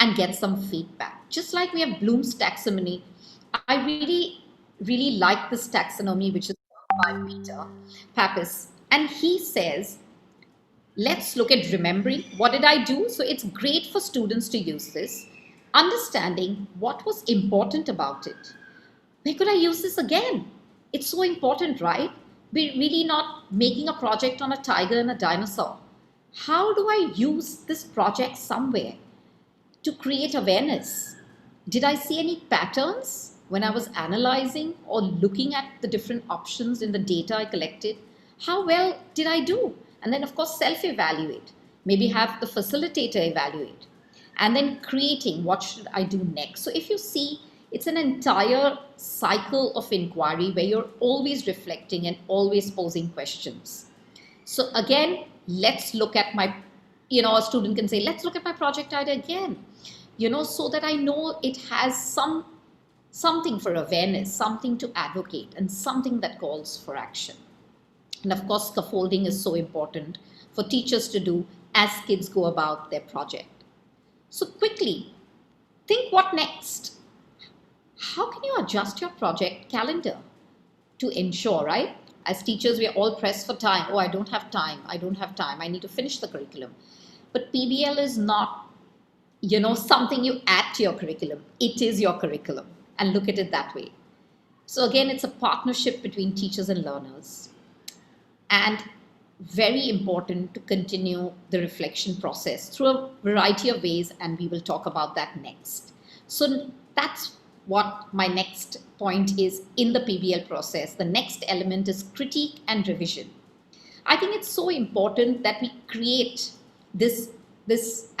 and get some feedback. Just like we have Bloom's taxonomy, I really like this taxonomy, which is by Peter Pappas. And he says, let's look at remembering. What did I do? So it's great for students to use this. Understanding what was important about it. Where could I use this again? It's so important, right? We're really not making a project on a tiger and a dinosaur. How do I use this project somewhere to create awareness? Did I see any patterns when I was analyzing or looking at the different options in the data I collected? How well did I do? And then, of course, self-evaluate. Maybe have the facilitator evaluate. And then creating what should I do next. So if you see, it's an entire cycle of inquiry where you're always reflecting and always posing questions. So again, let's look at my, a student can say, let's look at my project idea again, so that I know it has something for awareness, something to advocate, and something that calls for action. And of course, scaffolding is so important for teachers to do as kids go about their project. So quickly, think what next? How can you adjust your project calendar to ensure, right? As teachers, we are all pressed for time. Oh, I don't have time. I need to finish the curriculum. But PBL is not, something you add to your curriculum. It is your curriculum. And look at it that way. So again, it's a partnership between teachers and learners. And very important to continue the reflection process through a variety of ways, and we will talk about that next. So that's what my next point is in the PBL process. The next element is critique and revision. I think it's so important that we create this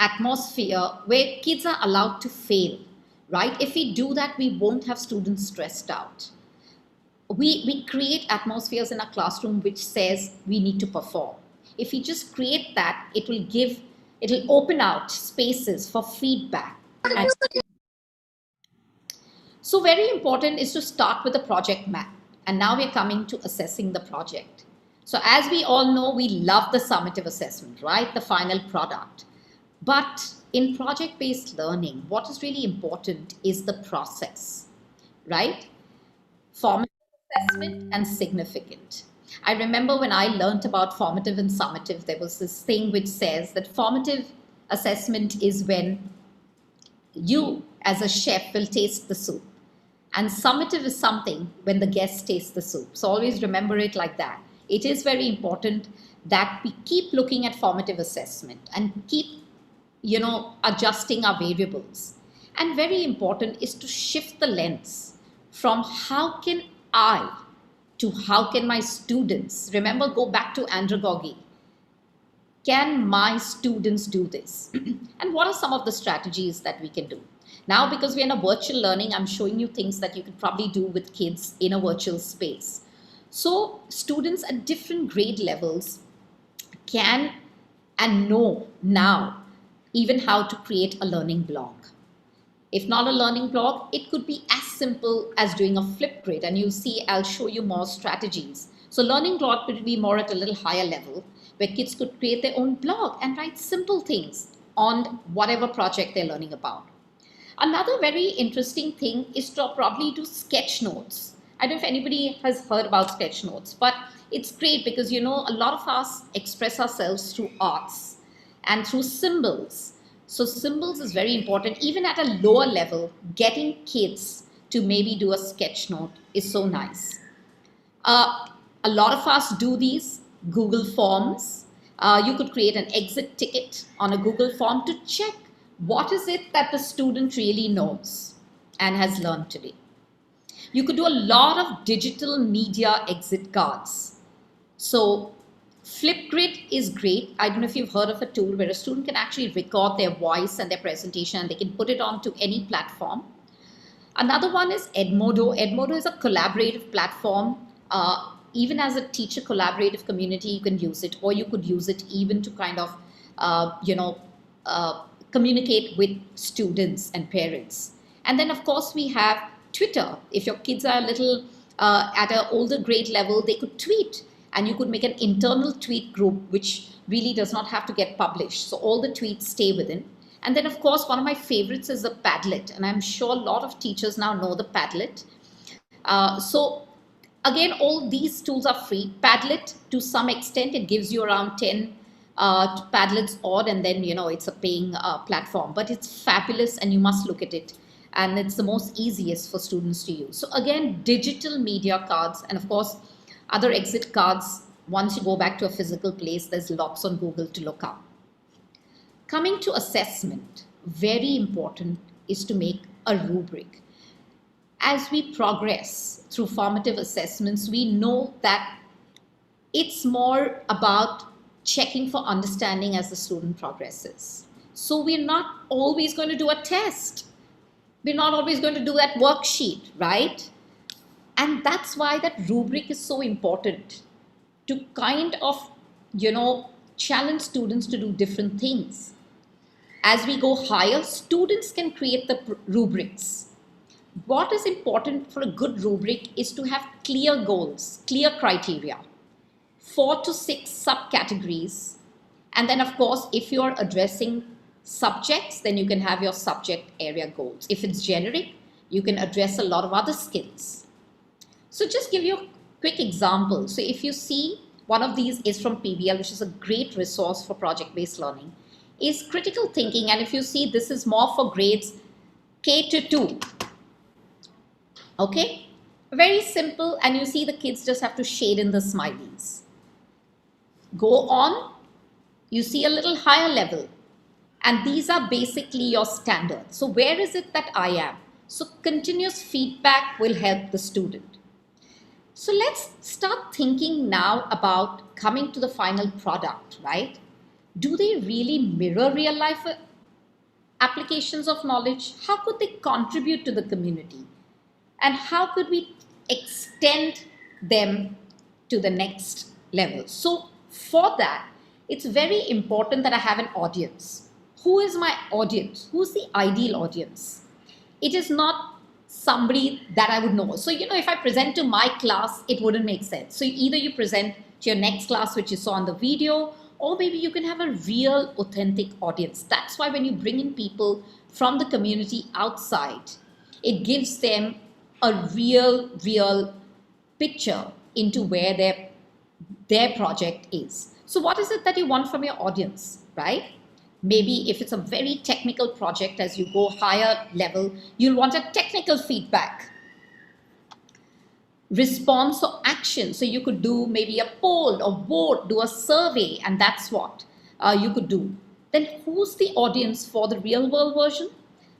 atmosphere where kids are allowed to fail, right? If we do that, we won't have students stressed out. We create atmospheres in a classroom which says we need to perform. If we just create that, it'll open out spaces for feedback. So very important is to start with a project map. And now we're coming to assessing the project. So as we all know, we love the summative assessment, right? The final product. But in project-based learning, what is really important is the process, right? Formative assessment and significant. I remember when I learned about formative and summative, there was this thing which says that formative assessment is when you as a chef will taste the soup, and summative is something when the guest tastes the soup. So always remember it like that. It is very important that we keep looking at formative assessment and keep adjusting our variables. And very important is to shift the lens from how can I to how can my students, remember, go back to andragogy. Can my students do this? And what are some of the strategies that we can do? Now, because we're in a virtual learning, I'm showing you things that you could probably do with kids in a virtual space. So students at different grade levels can and know now even how to create a learning blog. If not a learning blog, it could be as simple as doing a Flipgrid, and you'll see I'll show you more strategies. So learning blog could be more at a little higher level, where kids could create their own blog and write simple things on whatever project they're learning about. Another very interesting thing is to probably do sketch notes. I don't know if anybody has heard about sketch notes, but it's great because, you know, a lot of us express ourselves through arts and through symbols. So symbols is very important. Even at a lower level, getting kids to maybe do a sketch note is so nice. A lot of us do these Google Forms. You could create an exit ticket on a Google form to check what is it that the student really knows and has learned today. You could do a lot of digital media exit cards. So Flipgrid is great. I don't know if you've heard of a tool where a student can actually record their voice and their presentation and they can put it onto any platform. Another one is Edmodo. Edmodo is a collaborative platform. Even as a teacher collaborative community, you can use it, or you could use it even to kind of, communicate with students and parents. And then, of course, we have Twitter. If your kids are a little at an older grade level, they could tweet, and you could make an internal tweet group, which really does not have to get published. So all the tweets stay within. And then, of course, one of my favorites is the Padlet. And I'm sure a lot of teachers now know the Padlet. So again, all these tools are free. Padlet, to some extent, it gives you around 10 Padlets odd, and then, you know, it's a paying platform. But it's fabulous, and you must look at it. And it's the most easiest for students to use. So again, digital media cards, and of course, other exit cards. Once you go back to a physical place, there's lots on Google to look up. Coming to assessment, very important is to make a rubric. As we progress through formative assessments, we know that it's more about checking for understanding as the student progresses. So we're not always going to do a test. We're not always going to do that worksheet, right? And that's why that rubric is so important, to kind of, challenge students to do different things. As we go higher, students can create the rubrics. What is important for a good rubric is to have clear goals, clear criteria, 4 to 6 subcategories. And then, of course, if you're addressing subjects, then you can have your subject area goals. If it's generic, you can address a lot of other skills. So just give you a quick example. So if you see, one of these is from PBL, which is a great resource for project-based learning, is critical thinking. And if you see, this is more for grades K to 2. Okay, very simple. And you see the kids just have to shade in the smileys. Go on, you see a little higher level. And these are basically your standards. So where is it that I am? So continuous feedback will help the student. So let's start thinking now about coming to the final product, right? Do they really mirror real life applications of knowledge? How could they contribute to the community? And how could we extend them to the next level? So for that, it's very important that I have an audience. Who is my audience? Who's the ideal audience? It is not somebody that I would know. So, if I present to my class, it wouldn't make sense. So either you present to your next class, which you saw on the video, or maybe you can have a real authentic audience. That's why when you bring in people from the community outside, it gives them a real picture into where their project is. So what is it that you want from your audience, right? Maybe if it's a very technical project, as you go higher level, you'll want a technical feedback. Response or action. So you could do maybe a poll or vote, do a survey, and that's what you could do. Then who's the audience for the real world version?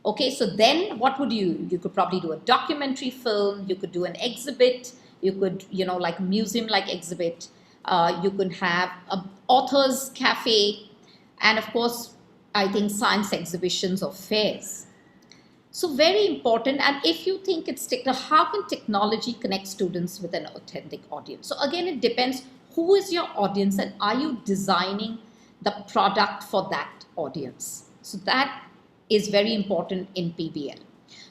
Okay, so then what would you could probably do a documentary film, you could do an exhibit, you could, like a museum-like exhibit, you could have an author's cafe, and of course, I think science exhibitions or fairs. So very important. And if you think it's how can technology connect students with an authentic audience? So again, it depends who is your audience and are you designing the product for that audience? So that is very important in PBL.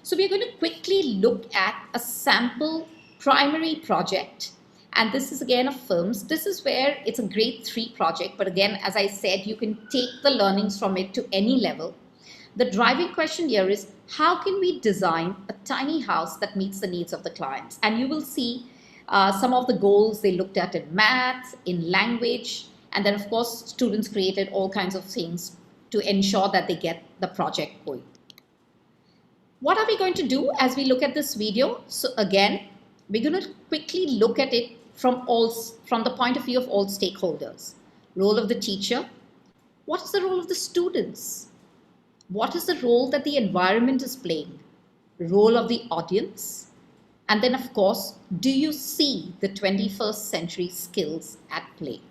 So we're going to quickly look at a sample primary project. And this is again of films. This is where it's a grade 3 project. But again, as I said, you can take the learnings from it to any level. The driving question here is, how can we design a tiny house that meets the needs of the clients? And you will see some of the goals they looked at in math, in language, and then of course students created all kinds of things to ensure that they get the project going. What are we going to do as we look at this video? So again, we're going to quickly look at it from the point of view of all stakeholders. Role of the teacher. What is the role of the students? What is the role that the environment is playing? Role of the audience? And then of course, do you see the 21st century skills at play?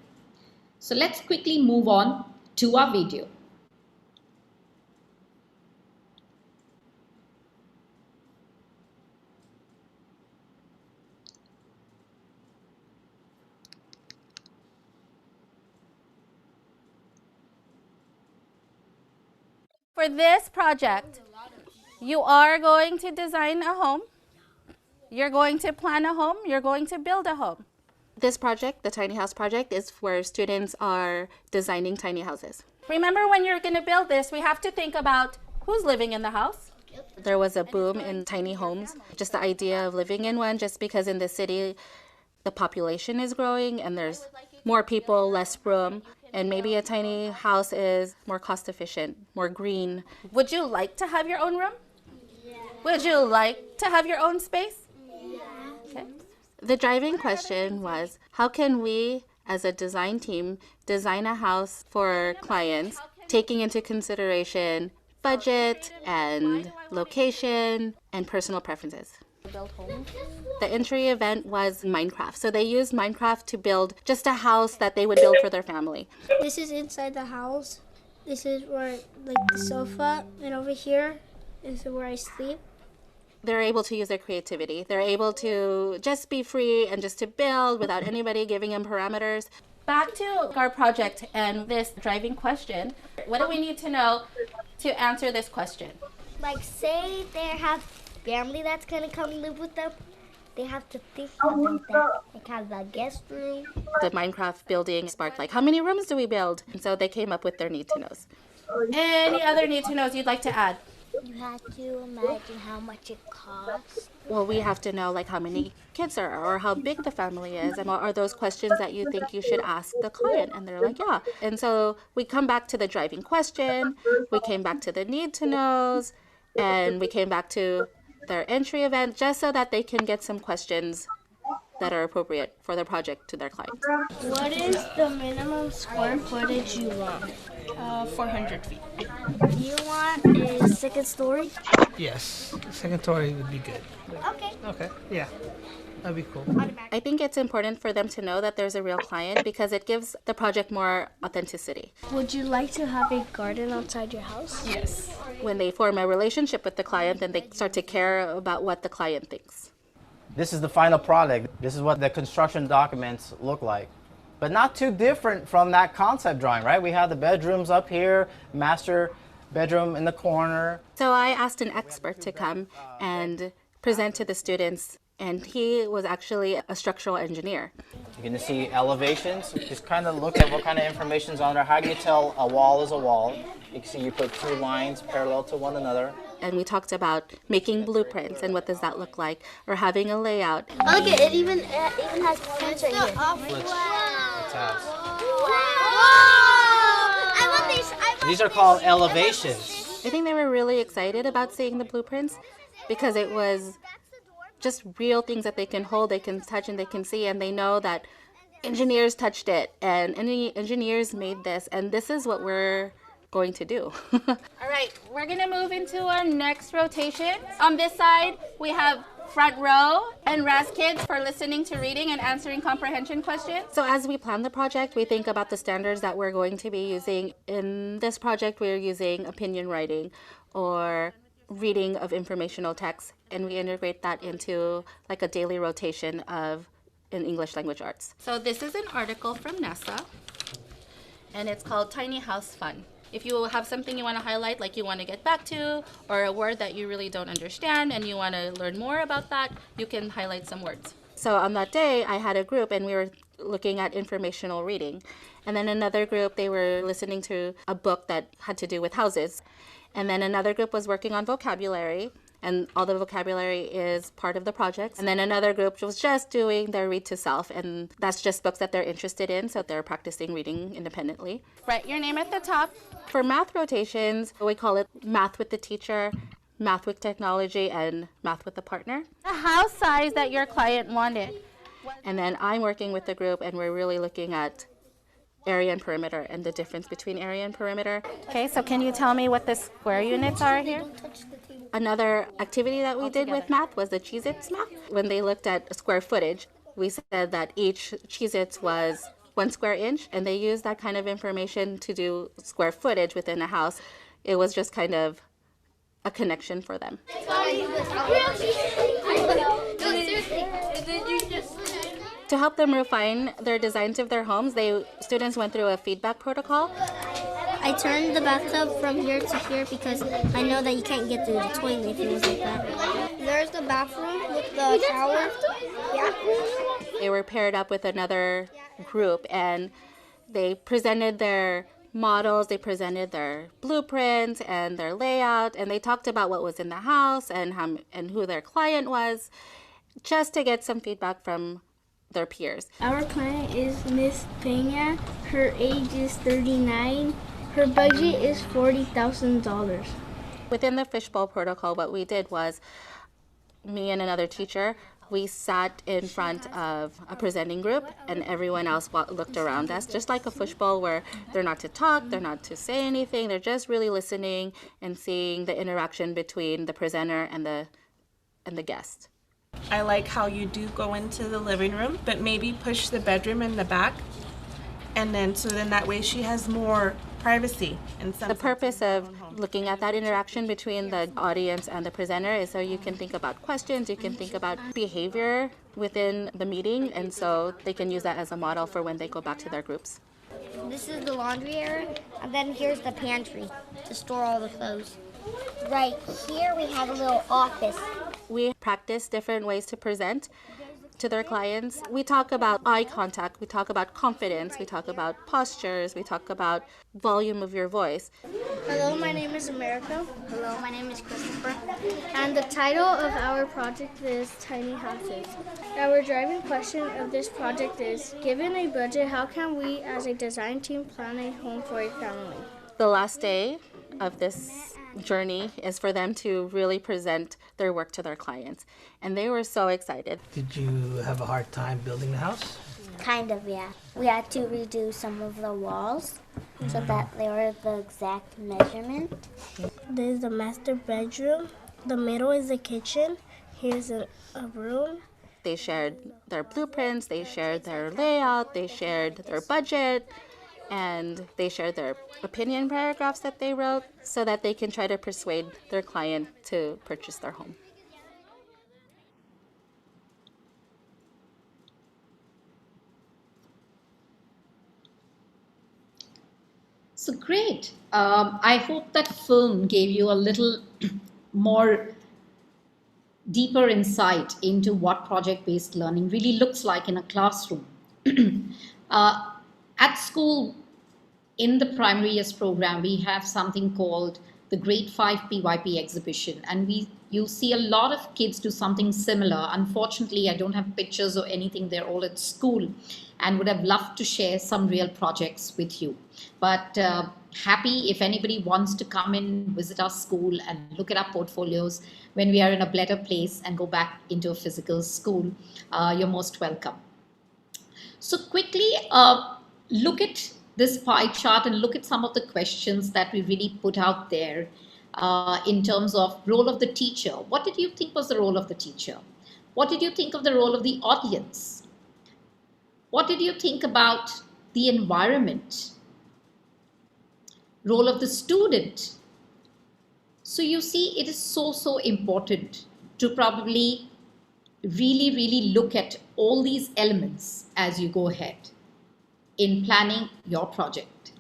So let's quickly move on to our video. For this project, you are going to design a home, you're going to plan a home, you're going to build a home. This project, the Tiny House Project, is where students are designing tiny houses. Remember, when you're going to build this, we have to think about who's living in the house. There was a boom in tiny homes, just the idea of living in one, just because in the city the population is growing and there's more people, less room. And maybe a tiny house is more cost efficient, more green. Would you like to have your own room? Yeah. Would you like to have your own space? Yeah. Okay. The driving question was, how can we, as a design team, design a house for clients, taking into consideration budget and location and personal preferences? The entry event was Minecraft. So they used Minecraft to build just a house that they would build for their family. This is inside the house. This is where, like, the sofa, and over here is where I sleep. They're able to use their creativity. They're able to just be free and just to build without anybody giving them parameters. Back to our project and this driving question. What do we need to know to answer this question? Like, say they have family that's gonna come live with them. They have to think about that. Like, have a guest room. The Minecraft building sparked, like, how many rooms do we build? And so they came up with their need to knows. Any other need to knows you'd like to add? You have to imagine how much it costs. Well, we have to know, like, how many kids there are or how big the family is, and what are those questions that you think you should ask the client? And they're like, yeah. And so we come back to the driving question, we came back to the need to knows, and we came back to their entry event, just so that they can get some questions that are appropriate for their project to their client. What is the minimum square footage you want? 400 feet. You want a second story? Yes, second story would be good. Okay. Okay, yeah, that'd be cool. I think it's important for them to know that there's a real client because it gives the project more authenticity. Would you like to have a garden outside your house? Yes. When they form a relationship with the client, then they start to care about what the client thinks. This is the final product. This is what the construction documents look like. But not too different from that concept drawing, right? We have the bedrooms up here, master bedroom in the corner. So I asked an expert to come and present to the students, and he was actually a structural engineer. You're going to see elevations. Just kind of look at what kind of information is on there. How do you tell a wall is a wall? You can see you put two lines parallel to one another. And we talked about making blueprints and what does that look like, or having a layout. Oh, look, it even has plants right here. I want these. These are called elevations. I think they were really excited about seeing the blueprints because it was just real things that they can hold, they can touch, and they can see, and they know that engineers touched it and engineers made this, and this is what we're going to do. All right, we're gonna move into our next rotation. On this side, we have front row and RAS kids for listening to reading and answering comprehension questions. So as we plan the project, we think about the standards that we're going to be using. In this project, we're using opinion writing or reading of informational text, and we integrate that into like a daily rotation in English language arts. So this is an article from NASA, and it's called Tiny House Fun. If you have something you want to highlight, like you want to get back to, or a word that you really don't understand and you want to learn more about that, you can highlight some words. So on that day, I had a group and we were looking at informational reading. And then another group, they were listening to a book that had to do with houses. And then another group was working on vocabulary, and all the vocabulary is part of the project. And then another group was just doing their read to self, and that's just books that they're interested in, so they're practicing reading independently. Write your name at the top. For math rotations, we call it math with the teacher, math with technology, and math with a partner. The house size that your client wanted. And then I'm working with the group, and we're really looking at area and perimeter and the difference between area and perimeter. Okay, so can you tell me what the square units are here? Another activity that we did with math was the Cheez-Its math. When they looked at square footage, we said that each Cheez-Its was 1 square inch, and they used that kind of information to do square footage within a house. It was just kind of a connection for them. To help them refine their designs of their homes, students went through a feedback protocol. I turned the bathtub from here to here because I know that you can't get through the toilet if it was like that. There's the bathroom with the shower. Yeah. They were paired up with another group, and they presented their models, they presented their blueprints and their layout, and they talked about what was in the house and who their client was, just to get some feedback from their peers. Our client is Miss Pena. Her age is 39. Her budget is $40,000. Within the fishbowl protocol, what we did was, me and another teacher, we sat in front of a presenting group, and everyone else looked around us, just like a fishbowl where they're not to talk, they're not to say anything, they're just really listening and seeing the interaction between the presenter and the guest. I like how you do go into the living room, but maybe push the bedroom in the back, and then that way she has more privacy. The purpose of looking at that interaction between the audience and the presenter is so you can think about questions, you can think about behavior within the meeting, and so they can use that as a model for when they go back to their groups. This is the laundry area, and then here's the pantry to store all the clothes. Right here we have a little office. We practice different ways to present to their clients. We talk about eye contact, we talk about confidence, we talk about postures, we talk about volume of your voice. Hello, my name is America. Hello, my name is Christopher. And the title of our project is Tiny Houses. Our driving question of this project is, given a budget, how can we as a design team plan a home for a family? The last day of this journey is for them to really present their work to their clients. And they were so excited. Did you have a hard time building the house? Kind of, yeah. We had to redo some of the walls so that they were the exact measurement. This is the master bedroom. The middle is the kitchen. Here's a room. They shared their blueprints, they shared their layout, they shared their budget, and they shared their opinion paragraphs that they wrote so that they can try to persuade their client to purchase their home. So great. I hope that film gave you a little more deeper insight into what project-based learning really looks like in a classroom. At school, in the primary years program, we have something called the Grade 5 PYP exhibition, and you'll see a lot of kids do something similar. Unfortunately, I don't have pictures or anything. They're all at school and would have loved to share some real projects with you. But happy if anybody wants to come in, visit our school and look at our portfolios when we are in a better place and go back into a physical school. You're most welcome. So quickly, look at this pie chart and look at some of the questions that we really put out there in terms of role of the teacher. What did you think was the role of the teacher? What did you think of the role of the audience? What did you think about the environment? Role of the student? So you see, it is so important to probably really look at all these elements as you go ahead in planning your project.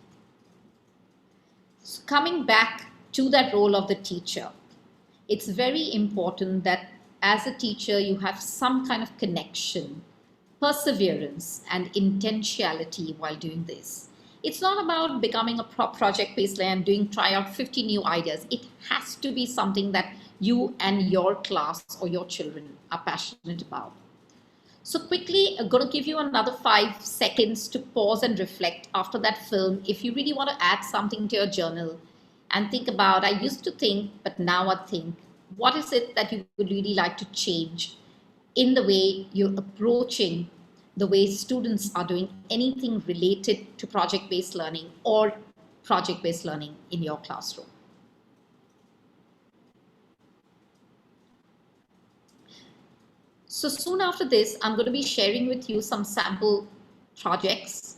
So coming back to that role of the teacher, it's very important that as a teacher, you have some kind of connection, perseverance, and intentionality while doing this. It's not about becoming a project-based learner and try out 50 new ideas. It has to be something that you and your class or your children are passionate about. So quickly, I'm going to give you another 5 seconds to pause and reflect after that film. If you really want to add something to your journal and think about, I used to think, but now I think, what is it that you would really like to change in the way you're approaching the way students are doing anything related to project-based learning or project-based learning in your classroom. So soon after this, I'm going to be sharing with you some sample projects,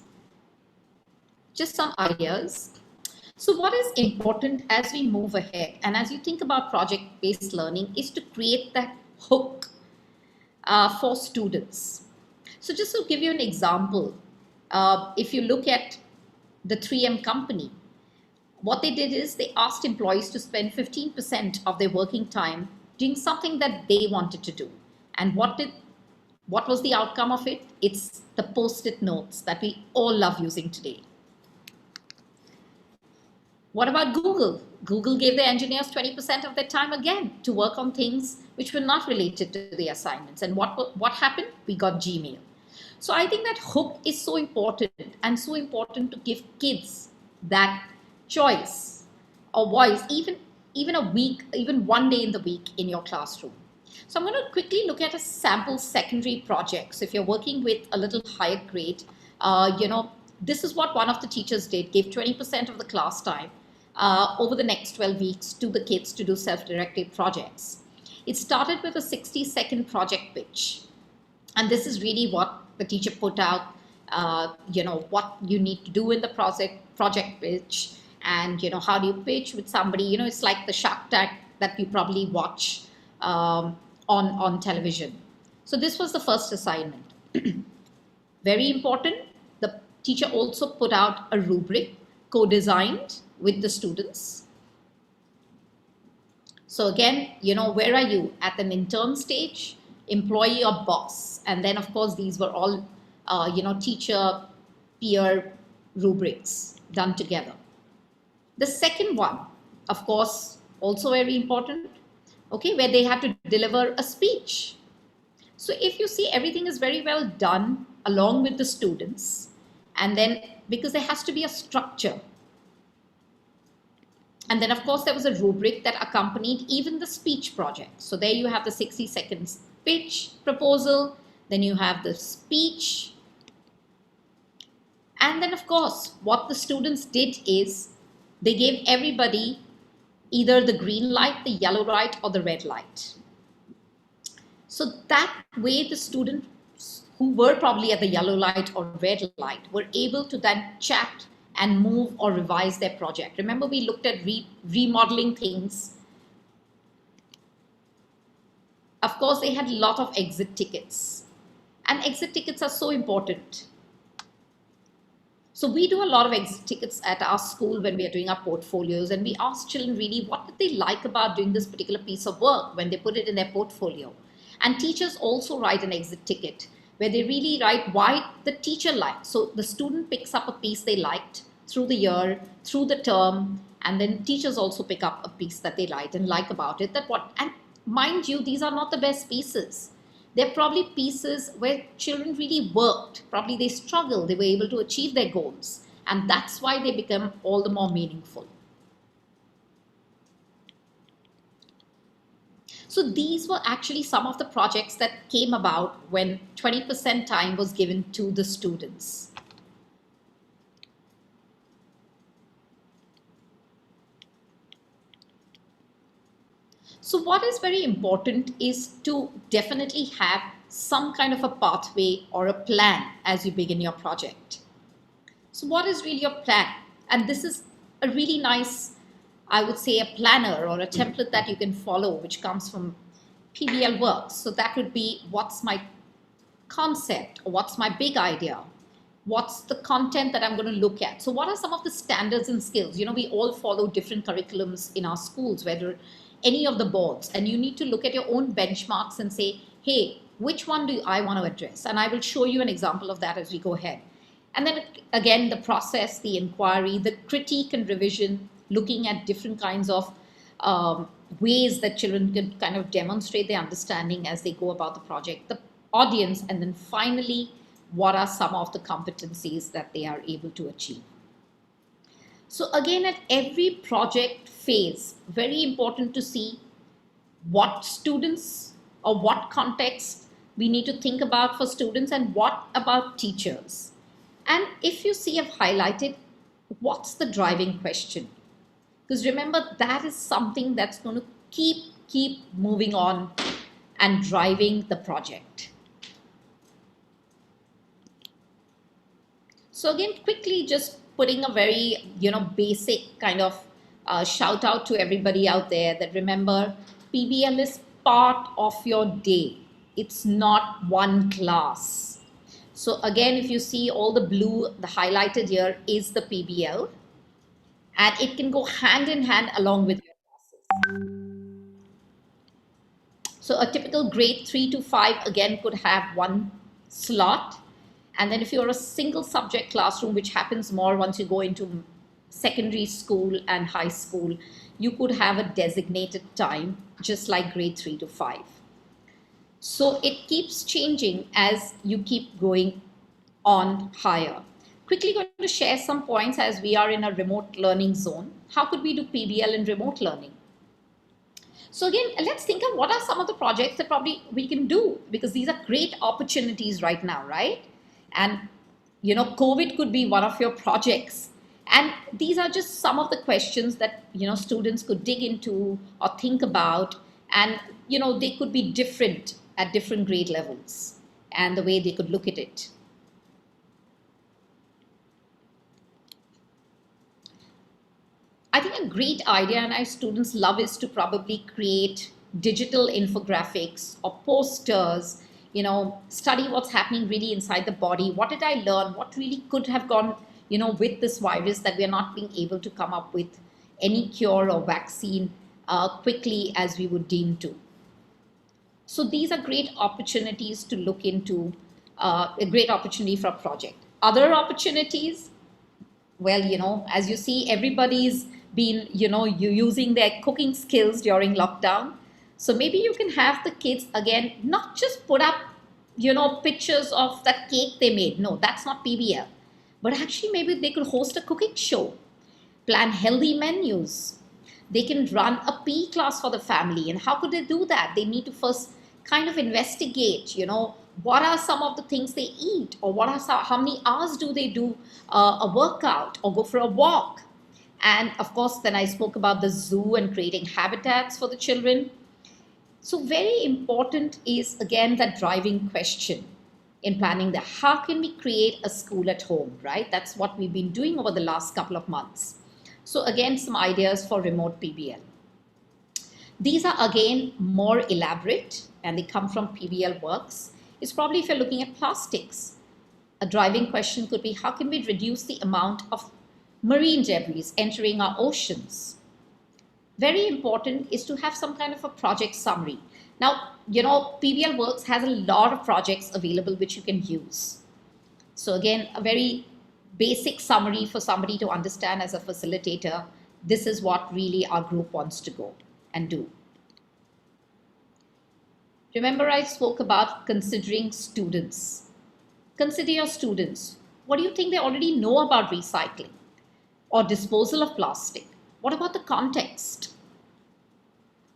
just some ideas. So what is important as we move ahead and as you think about project-based learning is to create that hook for students. So just to give you an example, if you look at the 3M company, what they did is they asked employees to spend 15% of their working time doing something that they wanted to do. And what was the outcome of it? It's the post-it notes that we all love using today. What about Google? Google gave their engineers 20% of their time again to work on things which were not related to the assignments. And what happened? We got Gmail. So I think that hook is so important and so important to give kids that choice or voice, even a week, even one day in the week in your classroom. So I'm going to quickly look at a sample secondary project. So if you're working with a little higher grade, this is what one of the teachers did, gave 20% of the class time over the next 12 weeks to the kids to do self-directed projects. It started with a 60-second project pitch. And this is really what the teacher put out, what you need to do in the project pitch and, how do you pitch with somebody, it's like the Shark Tank that you probably watch on television. So this was the first assignment. Very important. The teacher also put out a rubric co-designed with the students. So again, where are you at an intern stage, employee or boss? And then of course, these were all, teacher peer rubrics done together. The second one, of course, also very important, okay, where they had to deliver a speech. So if you see, everything is very well done along with the students. And then because there has to be a structure. And then of course, there was a rubric that accompanied even the speech project. So there you have the 60 seconds pitch proposal. Then you have the speech. And then of course, what the students did is they gave everybody either the green light, the yellow light, or the red light. So that way the students who were probably at the yellow light or red light were able to then chat and move or revise their project. Remember, we looked at remodeling things. Of course, they had a lot of exit tickets. And exit tickets are so important. So we do a lot of exit tickets at our school when we are doing our portfolios, and we ask children really what did they like about doing this particular piece of work when they put it in their portfolio. And teachers also write an exit ticket where they really write why the teacher liked. So the student picks up a piece they liked through the year, through the term, and then teachers also pick up a piece that they liked and like about it. And mind you, these are not the best pieces. They're probably pieces where children really worked. Probably they struggled, they were able to achieve their goals. And that's why they become all the more meaningful. So these were actually some of the projects that came about when 20% time was given to the students. So what is very important is to definitely have some kind of a pathway or a plan as you begin your project. So what is really your plan? And this is a really nice, I would say, a planner or a template that you can follow, which comes from PBL Works. So that would be, what's my concept or what's my big idea? What's the content that I'm going to look at? So what are some of the standards and skills? We all follow different curriculums in our schools, whether any of the boards, and you need to look at your own benchmarks and say, hey, which one do I want to address? And I will show you an example of that as we go ahead. And then again, the process, the inquiry, the critique and revision, looking at different kinds of ways that children can kind of demonstrate their understanding as they go about the project, the audience, and then finally, what are some of the competencies that they are able to achieve. So again, at every project phase, very important to see what students or what context we need to think about for students and what about teachers. And if you see, I've highlighted, what's the driving question? Because remember, that is something that's going to keep moving on and driving the project. So again, quickly just putting a very, basic kind of shout out to everybody out there that remember, PBL is part of your day. It's not one class. So again, if you see all the blue, the highlighted here is the PBL, and it can go hand in hand along with your classes. So a typical grade 3 to 5 again could have one slot. And then if you're a single subject classroom, which happens more once you go into secondary school and high school, you could have a designated time, just like grade 3 to 5. So it keeps changing as you keep going on higher. Quickly going to share some points as we are in a remote learning zone. How could we do PBL in remote learning? So again, let's think of what are some of the projects that probably we can do, because these are great opportunities right now, right? And, COVID could be one of your projects. And these are just some of the questions that, students could dig into or think about. And, they could be different at different grade levels and the way they could look at it. I think a great idea, and our students love, is to probably create digital infographics or posters, study what's happening really inside the body. What did I learn? What really could have gone, with this virus that we're not being able to come up with any cure or vaccine quickly as we would deem to. So these are great opportunities to look into, a great opportunity for a project. Other opportunities, well, as you see, everybody's been, using their cooking skills during lockdown. So maybe you can have the kids, again, not just put up, pictures of that cake they made. No, that's not PBL. But actually, maybe they could host a cooking show, plan healthy menus. They can run a PE class for the family. And how could they do that? They need to first kind of investigate, what are some of the things they eat, or how many hours do they do a workout or go for a walk. And of course, then I spoke about the zoo and creating habitats for the children. So very important is, again, that driving question in planning the how can we create a school at home, right? That's what we've been doing over the last couple of months. So again, some ideas for remote PBL. These are again more elaborate and they come from PBL works. It's probably if you're looking at plastics. A driving question could be how can we reduce the amount of marine debris entering our oceans? Very important is to have some kind of a project summary. Now, PBL Works has a lot of projects available which you can use. So again, a very basic summary for somebody to understand as a facilitator. This is what really our group wants to go and do. Remember, I spoke about considering students. Consider your students. What do you think they already know about recycling or disposal of plastic? What about the context?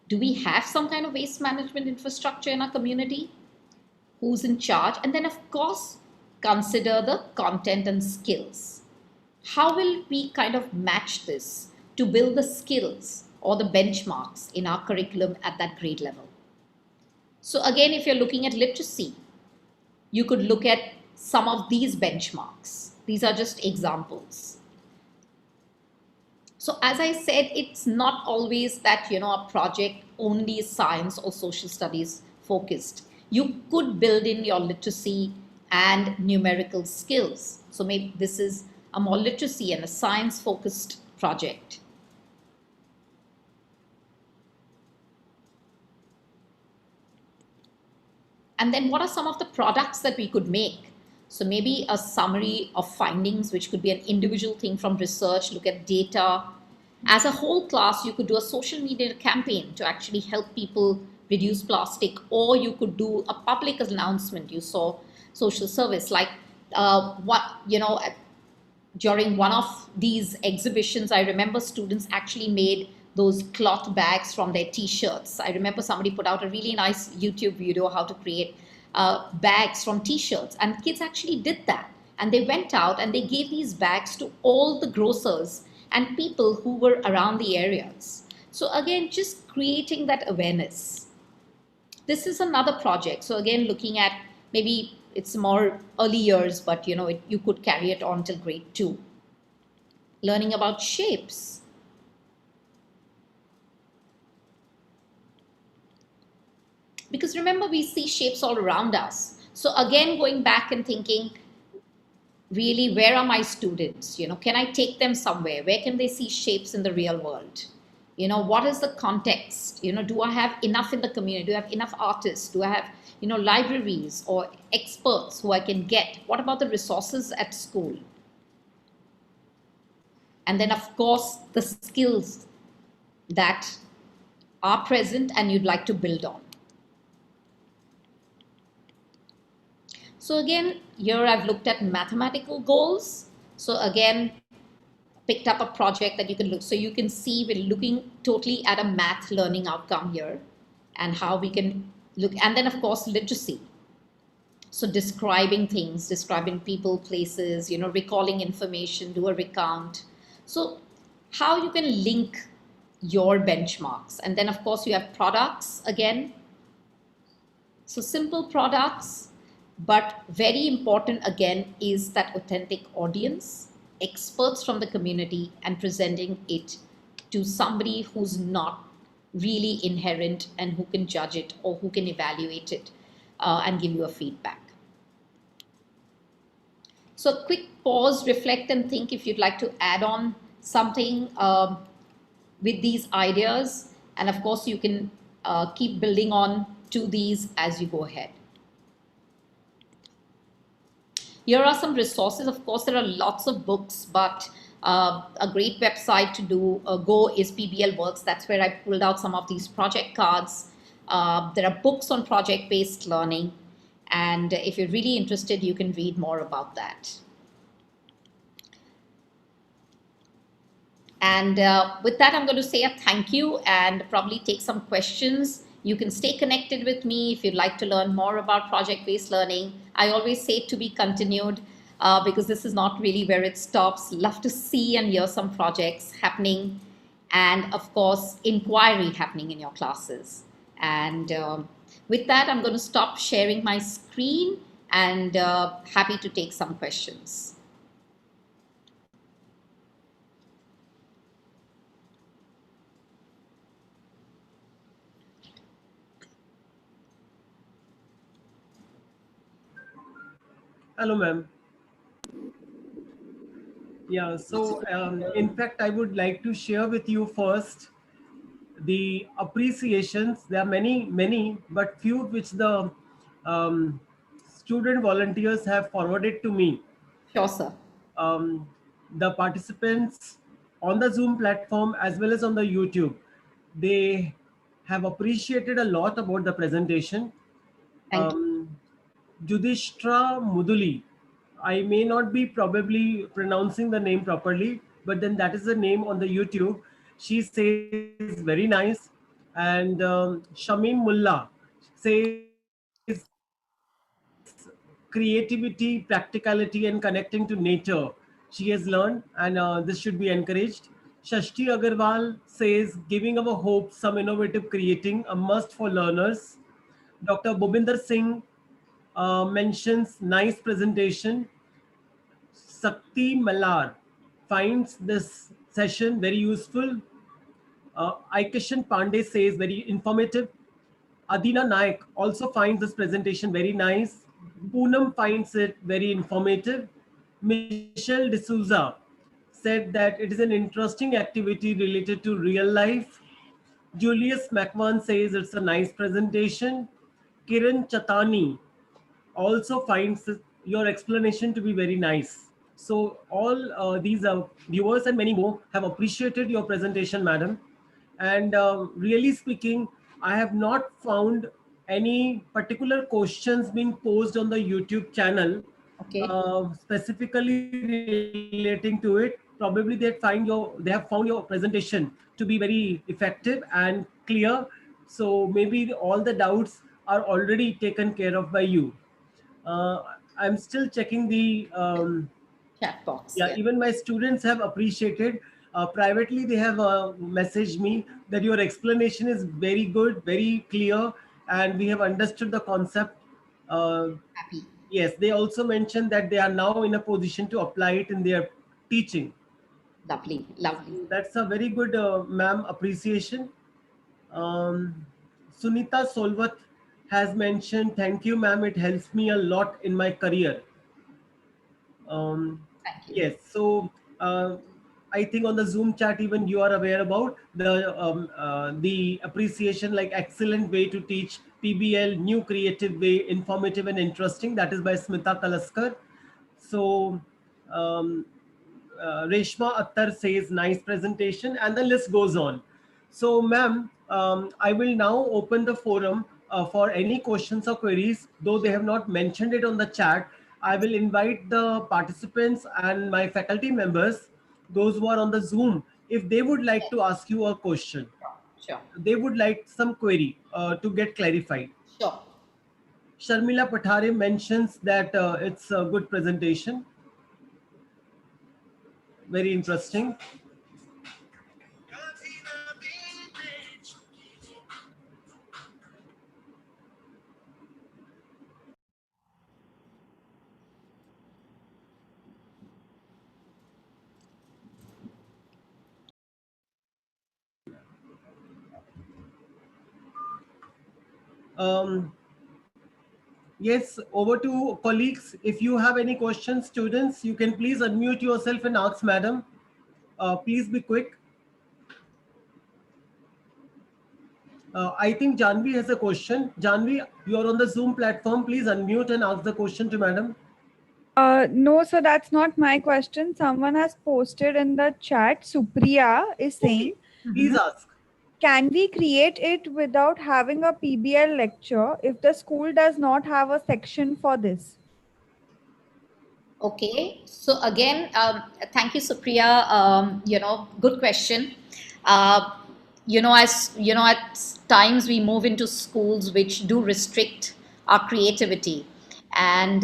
Do we have some kind of waste management infrastructure in our community? Who's in charge? And then, of course, consider the content and skills. How will we kind of match this to build the skills or the benchmarks in our curriculum at that grade level? So again, if you're looking at literacy, you could look at some of these benchmarks. These are just examples. So as I said, it's not always that, a project only is science or social studies focused. You could build in your literacy and numerical skills. So maybe this is a more literacy and a science focused project. And then what are some of the products that we could make? So maybe a summary of findings, which could be an individual thing from research, look at data. As a whole class, you could do a social media campaign to actually help people reduce plastic, or you could do a public announcement. You saw social service, like what, during one of these exhibitions, I remember students actually made those cloth bags from their t-shirts. I remember somebody put out a really nice YouTube video how to create bags from t-shirts, and kids actually did that. And they went out and they gave these bags to all the grocers and people who were around the areas. So again, just creating that awareness. This is another project. So again, looking at maybe it's more early years, but you could carry it on till grade 2. Learning about shapes. Because remember, we see shapes all around us. So again, going back and thinking, really, where are my students? Can I take them somewhere? Where can they see shapes in the real world? What is the context? Do I have enough in the community? Do I have enough artists? Do I have, libraries or experts who I can get? What about the resources at school? And then, of course, the skills that are present and you'd like to build on. So again, here I've looked at mathematical goals. So again, picked up a project that you can look. So you can see we're looking totally at a math learning outcome here and how we can look. And then, of course, literacy. So describing things, describing people, places, recalling information, do a recount. So how you can link your benchmarks. And then, of course, you have products again. So simple products, but very important again is that authentic audience, experts from the community, and presenting it to somebody who's not really inherent and who can judge it or who can evaluate it and give you a feedback. So quick pause, reflect and think if you'd like to add on something with these ideas. And of course, you can keep building on to these as you go ahead. Here are some resources. Of course, there are lots of books, but a great website to do go is PBL Works. That's where I pulled out some of these project cards. There are books on project-based learning. And if you're really interested, you can read more about that. And with that, I'm going to say a thank you and probably take some questions. You can stay connected with me if you'd like to learn more about project-based learning. I always say to be continued because this is not really where it stops. Love to see and hear some projects happening and, of course, inquiry happening in your classes. And with that, I'm going to stop sharing my screen and happy to take some questions. Hello, ma'am. Yeah, so in fact, I would like to share with you first the appreciations. There are many, but few which the um, student volunteers have forwarded to me. Sure, sir. The participants on the Zoom platform as well as on the YouTube, they have appreciated a lot about the presentation. Judishtra Muduli, I may not be probably pronouncing the name properly, but then that is the name on the YouTube. She says very nice. And Shamim Mullah says creativity, practicality, and connecting to nature. She has learned, and this should be encouraged. Shashti Agarwal says giving our hope, some innovative creating, a must for learners. Dr. Bhupinder Singh mentions nice presentation. Sakti Malar finds this session very useful. Aikishan Pandey says very informative. Adina Naik also finds this presentation very nice. Poonam finds it very informative. Michelle D'Souza said that it is an interesting activity related to real life. Julius McMahon says it's a nice presentation. Kiran Chatani also finds your explanation to be very nice. So all these viewers and many more have appreciated your presentation, madam. And really speaking, I have not found any particular questions being posed on the YouTube channel Okay. specifically relating to it. Probably they have found your presentation to be very effective and clear. So maybe all the doubts are already taken care of by you. uh, I'm still checking the Chat box. yeah, Yeah. even my students have appreciated. Privately, they have messaged me that your explanation is very good, very clear, and we have understood the concept. Happy. Yes, they also mentioned that they are now in a position to apply it in their teaching. Lovely, lovely. That's a very good, ma'am, appreciation. Um, Sunita Solvat has mentioned, thank you, ma'am, it helps me a lot in my career. Thank you. Yes, so I think on the Zoom chat, even you are aware about the appreciation, like excellent way to teach PBL, new creative way, informative and interesting. That is by Smita Kalaskar. So um, Reshma Attar says nice presentation, and the list goes on. So, ma'am, I will now open the forum for any questions or queries. Though they have not mentioned it on the chat, I will invite the participants and my faculty members, those who are on the Zoom, if they would like to ask you a question. Sure. They would like some query to get clarified. Sure. Sharmila Pathare mentions that it's a good presentation, very interesting. Um, yes, over to colleagues. If you have any questions, students, you can please unmute yourself and ask madam. Please be quick. I think Janvi has a question. Janvi, you are on the Zoom platform. Please unmute and ask the question to madam. No, so that's not my question. Someone has posted in the chat. Supriya is saying, Please ask. can we create it without having a PBL lecture if the school does not have a section for this? Okay, so again, thank you, Supriya. Good question. Uh, as you know, at times we move into schools which do restrict our creativity, and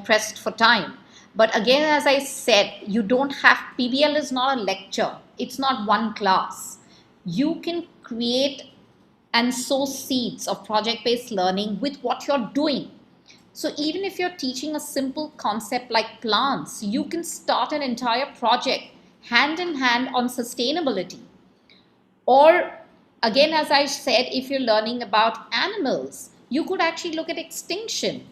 pressed for time. But again, as I said, you don't have PBL is not a lecture. It's not one class. You can create and sow seeds of project-based learning with what you're doing. So even if you're teaching a simple concept like plants, you can start an entire project hand in hand on sustainability. Or again, as I said, if you're learning about animals, you could actually look at extinction.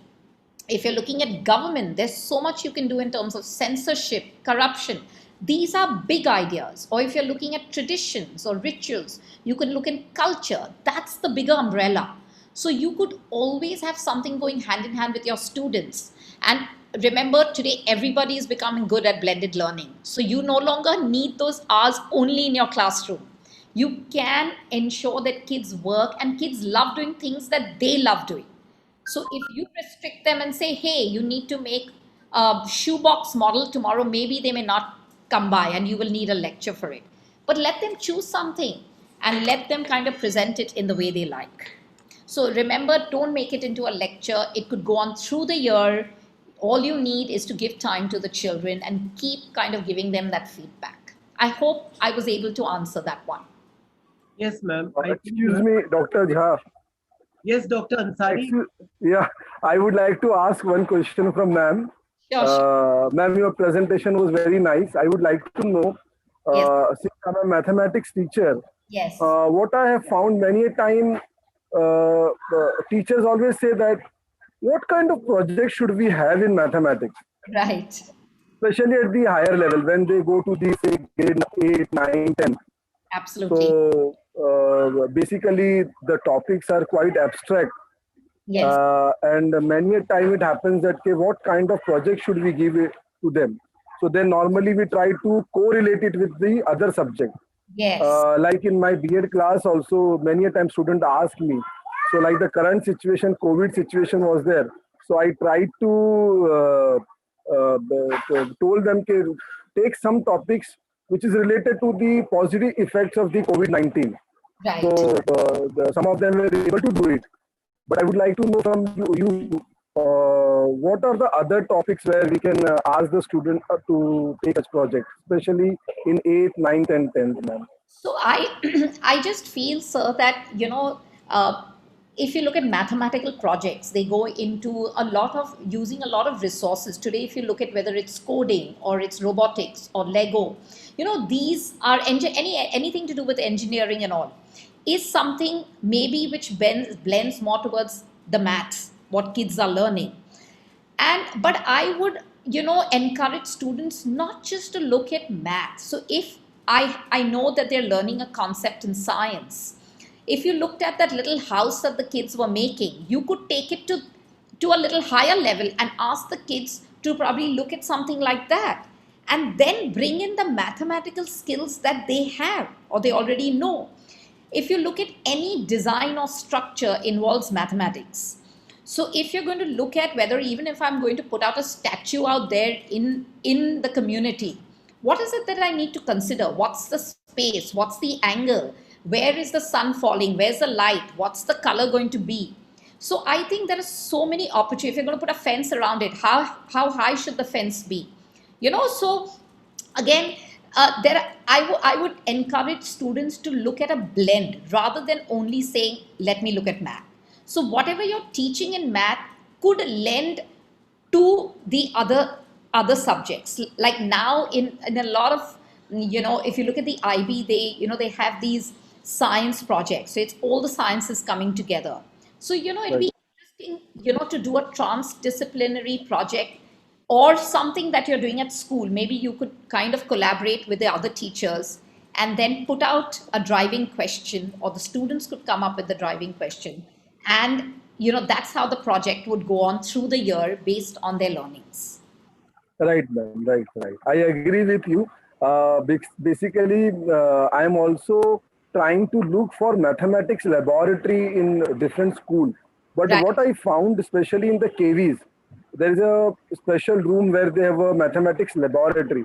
If you're looking at government, there's so much you can do in terms of censorship, corruption. These are big ideas. Or if you're looking at traditions or rituals, you can look at culture. That's the bigger umbrella. So you could always have something going hand in hand with your students. And remember, today everybody is becoming good at blended learning. So you no longer need those hours only in your classroom. You can ensure that kids work and kids love doing things that they love doing. So if you restrict them and say, hey, you need to make a shoebox model tomorrow, maybe they may not come by and you will need a lecture for it. But let them choose something and let them kind of present it in the way they like. So remember, don't make it into a lecture. It could go on through the year. All you need is to give time to the children and keep kind of giving them that feedback. I hope I was able to answer that one. Yes, ma'am. Excuse me, Dr. Jha. Yes, Dr. Ansari. Yeah, I would like to ask one question from ma'am. Sure. Ma'am, your presentation was very nice. I would like to know, since I'm a mathematics teacher, yes. What I have found many a time, teachers always say that what kind of project should we have in mathematics? Right. Especially at the higher level when they go to the say grade 8, 9, 10. Absolutely. So basically the topics are quite abstract. Yes. And many a time it happens that okay, what kind of project should we give it to them? So then normally we try to correlate it with the other subject. Yes. Like in my B.Ed class also, many a time student ask me. So like the current situation, COVID situation was there. So I tried to told them to take some topics which is related to the positive effects of the COVID-19. Right. So some of them were able to do it. But I would like to know from you what are the other topics where we can ask the student to take such project, especially in 8th, 9th, and 10th, ma'am. So I just feel, sir, that if you look at mathematical projects, they go into a lot of using a lot of resources. Today, if you look at whether it's coding or it's robotics or Lego, these are anything to do with engineering and all, is something maybe which blends more towards the maths, what kids are learning. But I would encourage students not just to look at math. So if I know that they're learning a concept in science, if you looked at that little house that the kids were making, you could take it to a little higher level and ask the kids to probably look at something like that, and then bring in the mathematical skills that they have or they already know. If you look at any design or structure involves mathematics. So if you're going to look at whether, even if I'm going to put out a statue out there in the community, what is it that I need to consider? What's the space? What's the angle? Where is the sun falling? Where's the light? What's the color going to be? So I think there are so many opportunities. If you're going to put a fence around it, how high should the fence be? So again, I would encourage students to look at a blend rather than only saying, let me look at math. So whatever you're teaching in math could lend to the other subjects. Like now in a lot of, if you look at the IB, they have these science projects. So it's all the sciences coming together. So, it'd be interesting, to do a transdisciplinary project or something that you're doing at school. Maybe you could kind of collaborate with the other teachers and then put out a driving question, or the students could come up with the driving question. And, that's how the project would go on through the year based on their learnings. Right, ma'am. Right. I agree with you. Basically, I am also trying to look for mathematics laboratory in different schools. But what I found, especially in the KVs, there is a special room where they have a mathematics laboratory.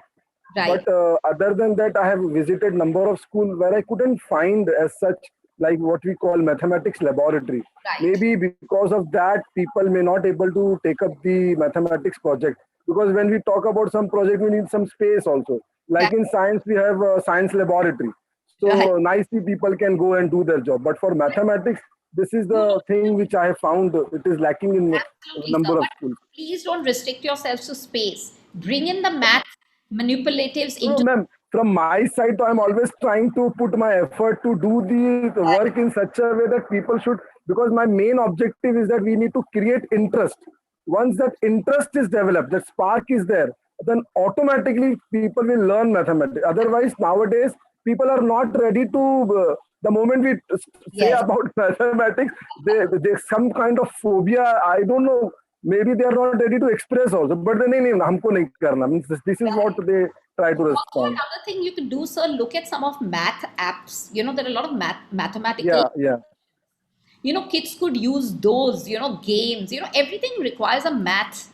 Right. But other than that, I have visited number of schools where I couldn't find as such like what we call mathematics laboratory. Right. Maybe because of that, people may not able to take up the mathematics project. Because when we talk about some project, we need some space also. Like in science, we have a science laboratory. So nicely people can go and do their job. But for mathematics, this is the thing which I have found it is lacking in a number of schools. Please don't restrict yourselves to space. Bring in the math manipulatives into... No, ma'am. From my side, I'm always trying to put my effort to do the work in such a way that people should, because my main objective is that we need to create interest. Once that interest is developed, that spark is there, then automatically people will learn mathematics. Otherwise, nowadays, people are not ready to, the moment we say about mathematics, there's some kind of phobia. I don't know. Maybe they are not ready to express also. But then, humko nahi karna. Means this is what they try to respond. Another thing you could do, sir, look at some of math apps. There are a lot of mathematical. Yeah. Kids could use those, games. Everything requires a math.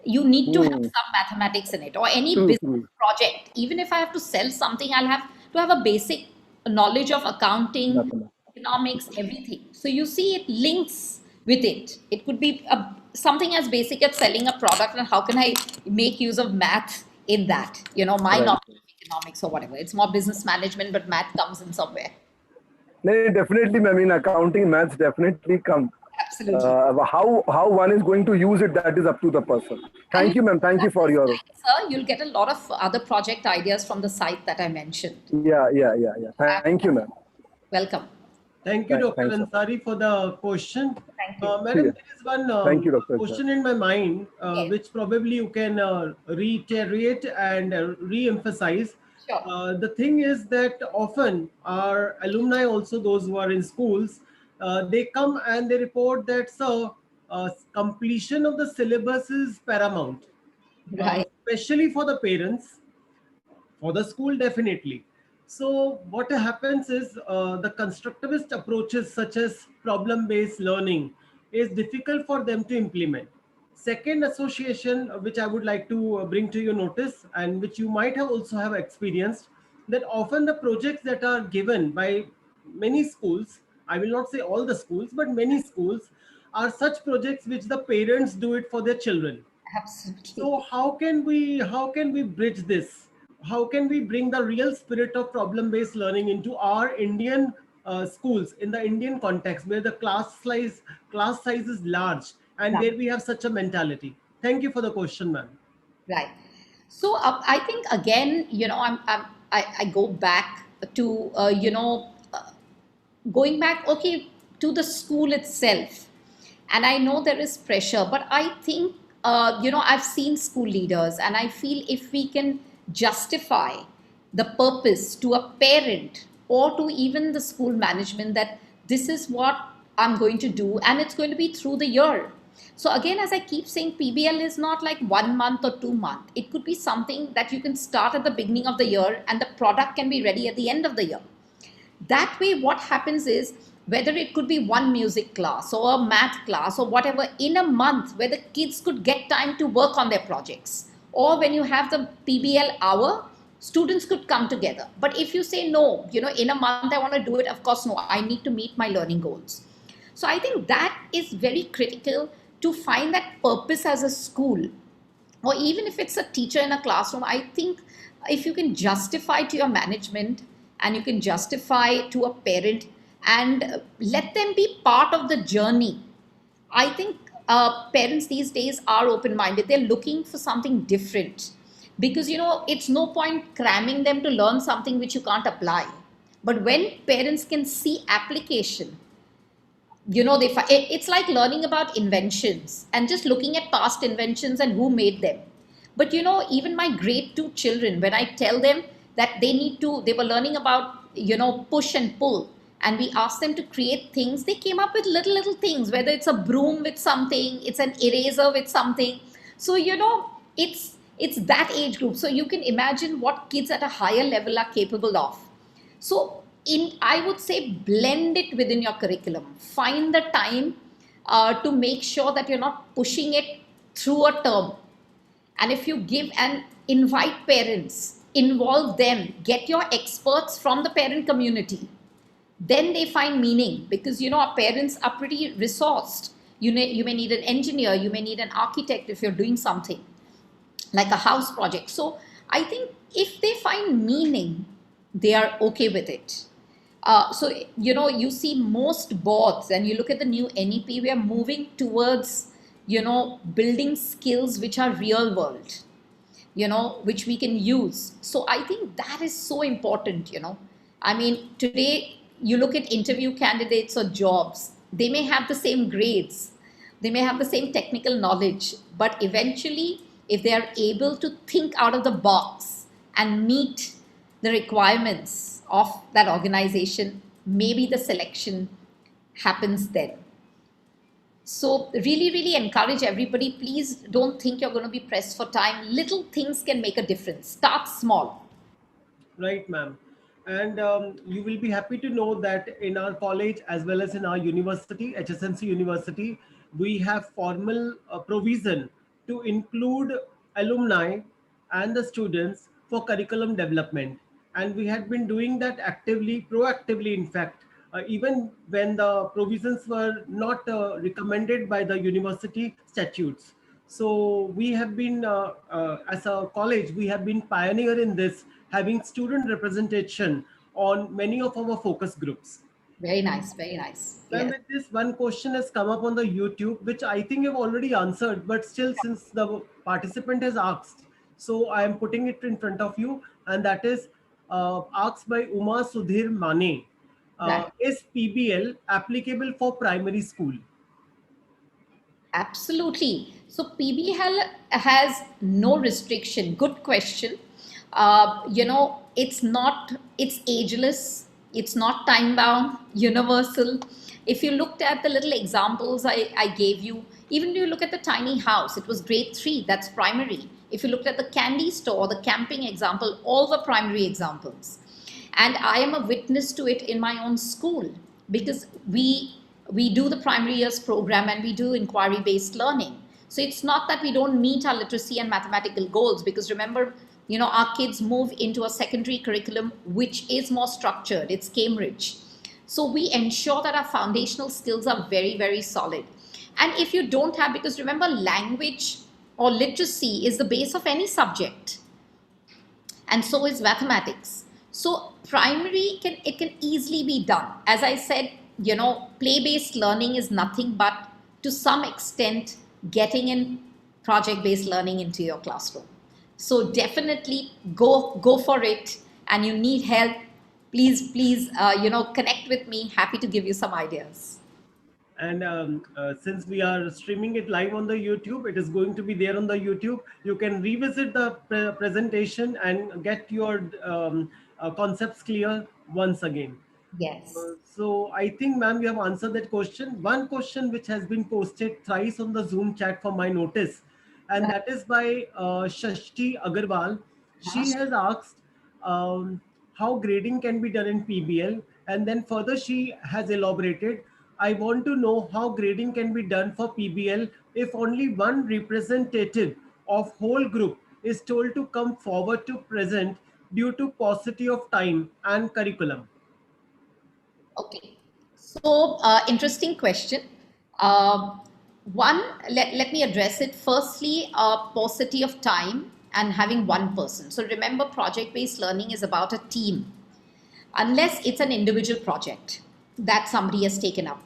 You need to have some mathematics in it, or any business project. Even if I have to sell something, I'll have to have a basic knowledge of accounting, economics, everything. So you see, it links with it. It could be something as basic as selling a product, and how can I make use of math in that? My knowledge of economics or whatever. It's more business management, but math comes in somewhere. No, definitely, ma'am. In accounting, maths definitely come. Absolutely. How one is going to use it, that is up to the person. Thank you, ma'am. Thank you for your... Sir, you'll get a lot of other project ideas from the site that I mentioned. Yeah. Thank you, ma'am. Welcome. Thank you, Dr. Thanks, sir. Ansari, for the question. Thank you. Madam, there is one Thank you, Dr. question in my mind, Yes. which probably you can reiterate and re-emphasize. Sure. The thing is that often our alumni, also those who are in schools, they come and they report that, sir, completion of the syllabus is paramount, Right. especially for the parents, for the school definitely. So what happens is the constructivist approaches such as problem based learning is difficult for them to implement. Second association which I would like to bring to your notice, and which you might have also have experienced, that often the projects that are given by many schools, I will not say all the schools, but many schools, are such projects which the parents do it for their children. Absolutely. So how can we bridge this? How can we bring the real spirit of problem-based learning into our Indian schools in the Indian context, where the class size is large and Right. where we have such a mentality? Thank you for the question, ma'am. Right. So I think again, I go back to going back, okay, to the school itself. And I know there is pressure, but I think, I've seen school leaders, and I feel if we can justify the purpose to a parent or to even the school management that this is what I'm going to do, and it's going to be through the year. So again, as I keep saying, PBL is not like 1 month or 2 months. It could be something that you can start at the beginning of the year and the product can be ready at the end of the year. That way, what happens is, whether it could be one music class or a math class or whatever in a month, where the kids could get time to work on their projects, or when you have the PBL hour, students could come together. But if you say no, in a month I want to do it, of course no, I need to meet my learning goals. So I think that is very critical, to find that purpose as a school, or even if it's a teacher in a classroom. I think if you can justify to your management, and you can justify to a parent, and let them be part of the journey. I think parents these days are open minded, they're looking for something different, because it's no point cramming them to learn something which you can't apply. But when parents can see application, it's like learning about inventions and just looking at past inventions and who made them. But even my grade 2 children, when I tell them that they were learning about push and pull, and we asked them to create things, they came up with little things, whether it's a broom with something, it's an eraser with something. So it's that age group, so you can imagine what kids at a higher level are capable of. So I would say, blend it within your curriculum. Find the time to make sure that you're not pushing it through a term. And if you give and invite parents, involve them, get your experts from the parent community, then they find meaning, because our parents are pretty resourced. You may need an engineer, you may need an architect if you're doing something like a house project. So I think if they find meaning, they are okay with it. So you see most boards, and you look at the new NEP, we are moving towards building skills which are real world, which we can use. So I think that is so important. I mean, today you look at interview candidates or jobs, they may have the same grades, they may have the same technical knowledge, but eventually, if they are able to think out of the box and meet the requirements of that organization, maybe the selection happens then. So really encourage everybody, please don't think you're going to be pressed for time. Little things can make a difference. Start small. Right, ma'am. And you will be happy to know that in our college as well as in our university, HSNC University, we have formal provision to include alumni and the students for curriculum development. And we had been doing that actively, proactively, in fact, even when the provisions were not recommended by the university statutes. So we have been, as a college, we have been pioneer in this, having student representation on many of our focus groups. Very nice, very nice. And Yes. with this, one question has come up on the YouTube, which I think you've already answered, but still, since the participant has asked, so I am putting it in front of you, and that is asked by Uma Sudhir Mane. Is PBL applicable for primary school? Absolutely. So PBL has no restriction. Good question. It's ageless, it's not time bound, universal. If you looked at the little examples I gave you, even if you look at the tiny house, it was grade 3, that's primary. If you looked at the candy store, the camping example, all the primary examples. And I am a witness to it in my own school, because we do the primary years program and we do inquiry based learning. So it's not that we don't meet our literacy and mathematical goals, because remember, our kids move into a secondary curriculum which is more structured, it's Cambridge. So we ensure that our foundational skills are very, very solid. And if you don't have, because remember, language or literacy is the base of any subject, and so is mathematics. So primary can easily be done. As I said, play-based learning is nothing but, to some extent, getting in project-based learning into your classroom. So definitely go for it. And you need help, please connect with me. Happy to give you some ideas. And since we are streaming it live on the YouTube, it is going to be there on the YouTube. You can revisit the presentation and get your concepts clear once again. Yes. So I think, ma'am, we have answered that question. One question which has been posted thrice on the Zoom chat for my notice, and that is by Shashti Agarwal. She has asked how grading can be done in PBL, and then further she has elaborated, I want to know how grading can be done for PBL if only one representative of whole group is told to come forward to present due to paucity of time and curriculum. Okay, so interesting question. One, let me address it. Firstly, paucity of time and having one person. So remember, project-based learning is about a team, unless it's an individual project that somebody has taken up.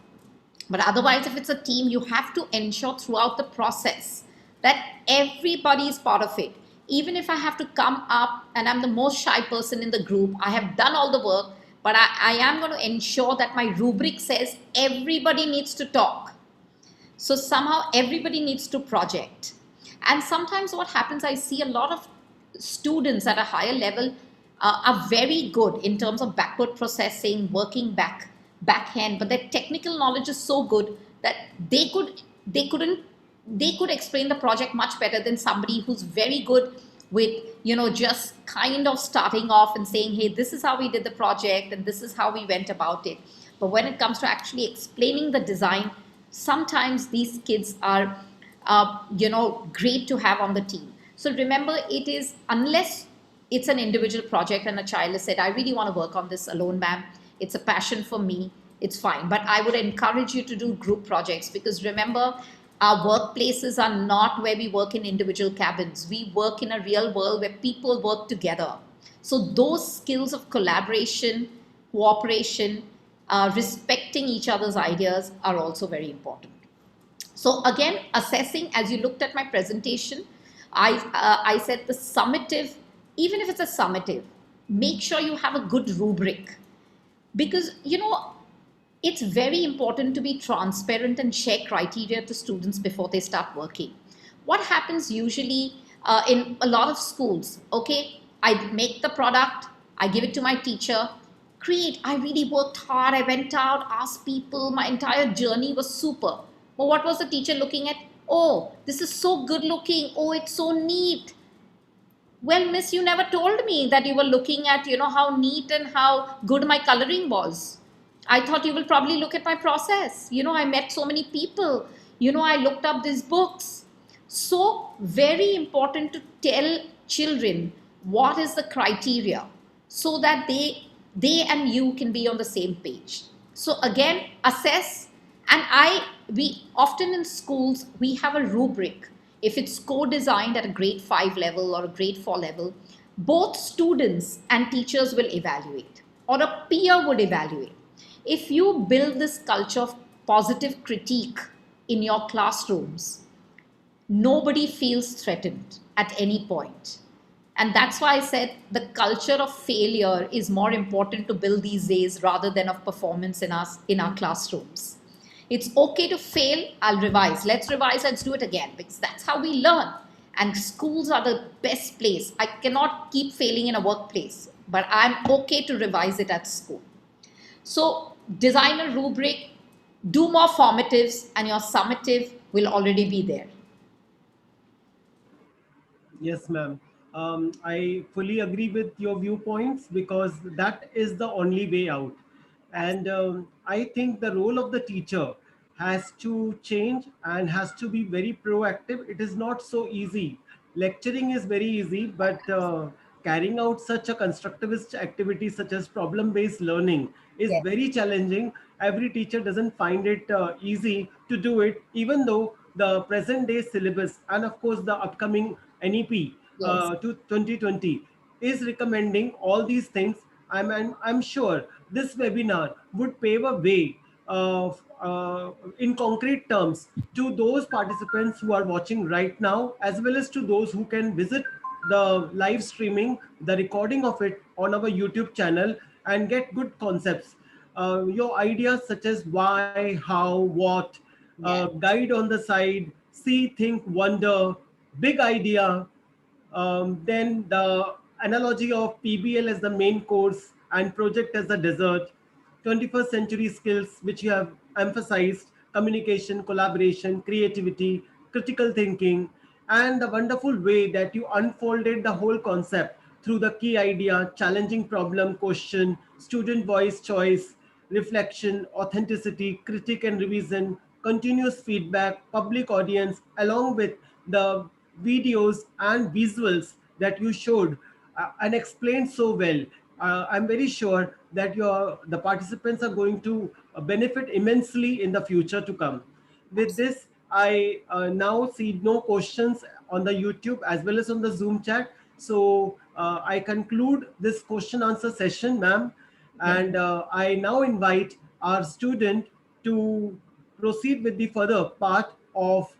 But otherwise, if it's a team, you have to ensure throughout the process that everybody is part of it. Even if I have to come up and I'm the most shy person in the group, I have done all the work, but I am going to ensure that my rubric says everybody needs to talk. So somehow everybody needs to project. And sometimes what happens, I see a lot of students at a higher level are very good in terms of backward processing, working backhand, but their technical knowledge is so good that they could explain the project much better than somebody who's very good with just kind of starting off and saying, hey, this is how we did the project and this is how we went about it. But when it comes to actually explaining the design, sometimes these kids are great to have on the team. So remember, it is, unless it's an individual project and a child has said, I really want to work on this alone, ma'am, it's a passion for me, it's fine. But I would encourage you to do group projects, because remember, our workplaces are not where we work in individual cabins. We work in a real world where people work together. So those skills of collaboration, cooperation, respecting each other's ideas are also very important. So again, assessing, as you looked at my presentation, I said the summative, even if it's a summative, make sure you have a good rubric. Because, it's very important to be transparent and share criteria to students before they start working. What happens usually in a lot of schools, okay, I make the product, I give it to my teacher, I really worked hard, I went out, asked people, my entire journey was super. But what was the teacher looking at? Oh, this is so good looking, oh, it's so neat. Well, miss, you never told me that you were looking at, how neat and how good my coloring was. I thought you will probably look at my process. I met so many people. I looked up these books. So very important to tell children what is the criteria, so that they and you can be on the same page. So again, assess. And we often in schools, we have a rubric. If it's co-designed at a grade 5 level or a grade 4 level, both students and teachers will evaluate, or a peer would evaluate. If you build this culture of positive critique in your classrooms, nobody feels threatened at any point. And that's why I said the culture of failure is more important to build these days rather than of performance in our classrooms. It's okay to fail, I'll revise. Let's revise, let's do it again, because that's how we learn. And schools are the best place. I cannot keep failing in a workplace, but I'm okay to revise it at school. So design a rubric, do more formatives, and your summative will already be there. Yes, ma'am. I fully agree with your viewpoints because that is the only way out. And I think the role of the teacher has to change and has to be very proactive. It is not so easy. Lecturing is very easy, but carrying out such a constructivist activity such as problem-based learning is Yes. very challenging. Every teacher doesn't find it easy to do it, even though the present day syllabus and of course the upcoming NEP Yes. to 2020 is recommending all these things. I'm sure this webinar would pave a way in concrete terms to those participants who are watching right now, as well as to those who can visit the live streaming, the recording of it on our YouTube channel and get good concepts. Your ideas such as why, how, what, guide on the side, see, think, wonder, big idea, then the analogy of PBL as the main course and project as the dessert, 21st century skills which you have emphasized, communication, collaboration, creativity, critical thinking, and the wonderful way that you unfolded the whole concept through the key idea, challenging problem, question, student voice choice, reflection, authenticity, critique and revision, continuous feedback, public audience, along with the videos and visuals that you showed and explained so well. I'm very sure that the participants are going to benefit immensely in the future to come. With this, I now see no questions on the YouTube as well as on the Zoom chat. So I conclude this question answer session, ma'am. And I now invite our student to proceed with the further part of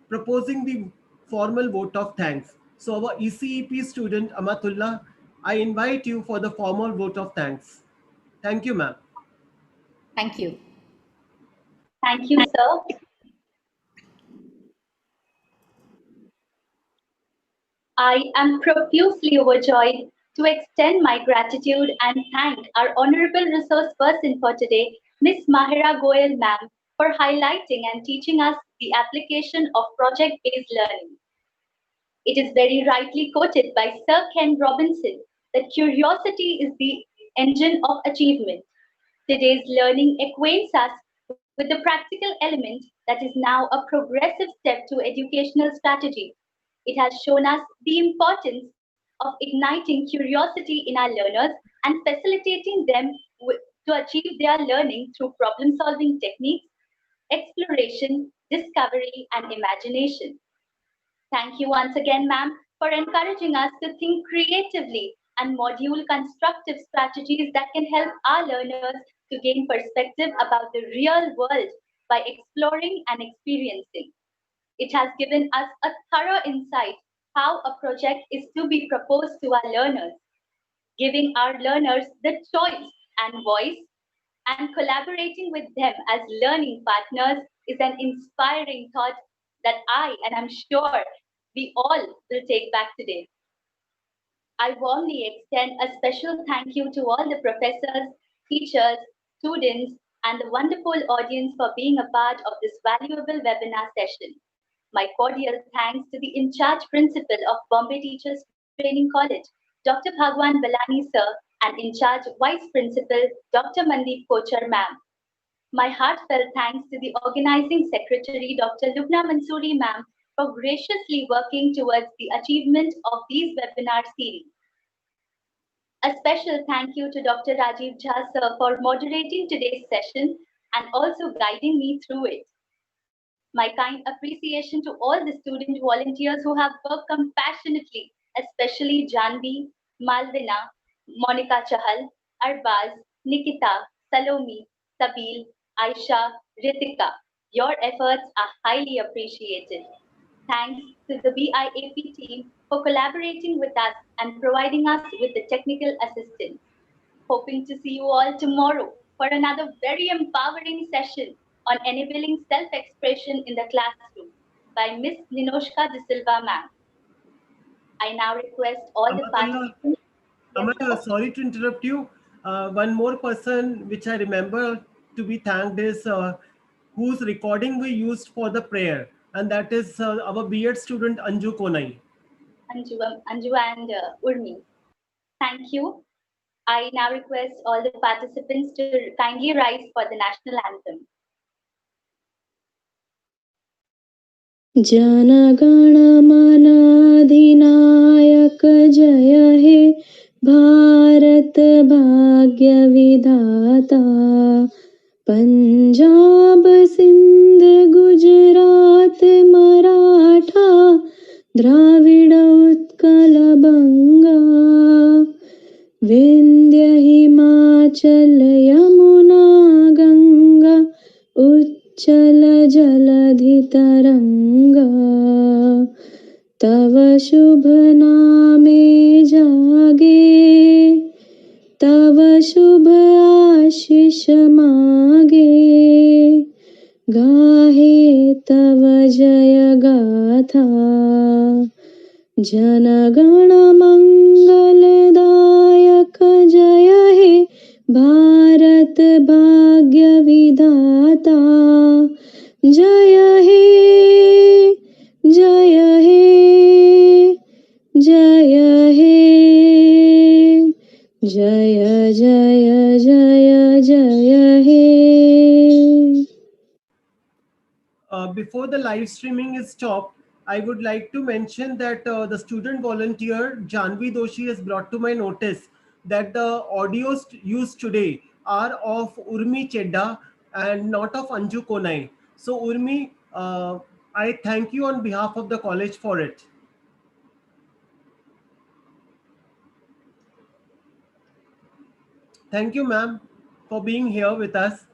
proposing the formal vote of thanks. So our ECEP student Amatullah, I invite you for the formal vote of thanks. Thank you, ma'am. Thank you. Thank you, sir. I am profusely overjoyed to extend my gratitude and thank our honorable resource person for today, Ms. Mahira Goyal ma'am, for highlighting and teaching us the application of project-based learning. It is very rightly quoted by Sir Ken Robinson that curiosity is the engine of achievement. Today's learning acquaints us with the practical element that is now a progressive step to educational strategy. It has shown us the importance of igniting curiosity in our learners and facilitating them to achieve their learning through problem solving techniques, exploration, discovery, and imagination. Thank you once again, ma'am, for encouraging us to think creatively and module constructive strategies that can help our learners to gain perspective about the real world by exploring and experiencing. It has given us a thorough insight how a project is to be proposed to our learners, giving our learners the choice and voice, and collaborating with them as learning partners is an inspiring thought that and I'm sure we all will take back today. I warmly extend a special thank you to all the professors, teachers, students, and the wonderful audience for being a part of this valuable webinar session. My cordial thanks to the in-charge principal of Bombay Teachers Training College, Dr. Bhagwan Balani sir, and in-charge vice principal, Dr. Mandeep Kochar ma'am. My heartfelt thanks to the organizing secretary, Dr. Lubna Mansoori ma'am, for graciously working towards the achievement of these webinar series. A special thank you to Dr. Rajiv Jha sir for moderating today's session and also guiding me through it. My kind appreciation to all the student volunteers who have worked compassionately, especially Janvi, Malvina, Monica Chahal, Arbaz, Nikita, Salomi, Sabil, Aisha, Ritika. Your efforts are highly appreciated. Thanks to the BIAP team for collaborating with us and providing us with the technical assistance. Hoping to see you all tomorrow for another very empowering session on enabling self-expression in the classroom by Miss Ninoshka De Silva ma'am. I now request all the Amatullah, participants. Amata, sorry to interrupt you. One more person which I remember to be thanked is whose recording we used for the prayer, and that is our B.Ed student Anju Konai. Anju and Urmi. Thank you. I now request all the participants to kindly rise for the national anthem. जनगण मन अधिनायक जय हे भारत भाग्य विधाता पंजाब सिंध गुजरात मराठा द्राविड उत्कल बंगा विंध्य हिमाचल यमुना गंगा उच्चल जलधि तरंगा तव शुभ नामे जागे तव शुभ आशीष मागे गाहे तव जय गाथा जनगण मंगलदायक जय हे भारत भाग्य विधाता जय हे जय हे जय हे जय जय जय जय हे. Before the live streaming is stopped, I would like to mention that the student volunteer Janvi Doshi has brought to my notice that the audios used today are of Urmi Chedda and not of Anju Konai. So Urmi, I thank you on behalf of the college for it. Thank you, ma'am, for being here with us.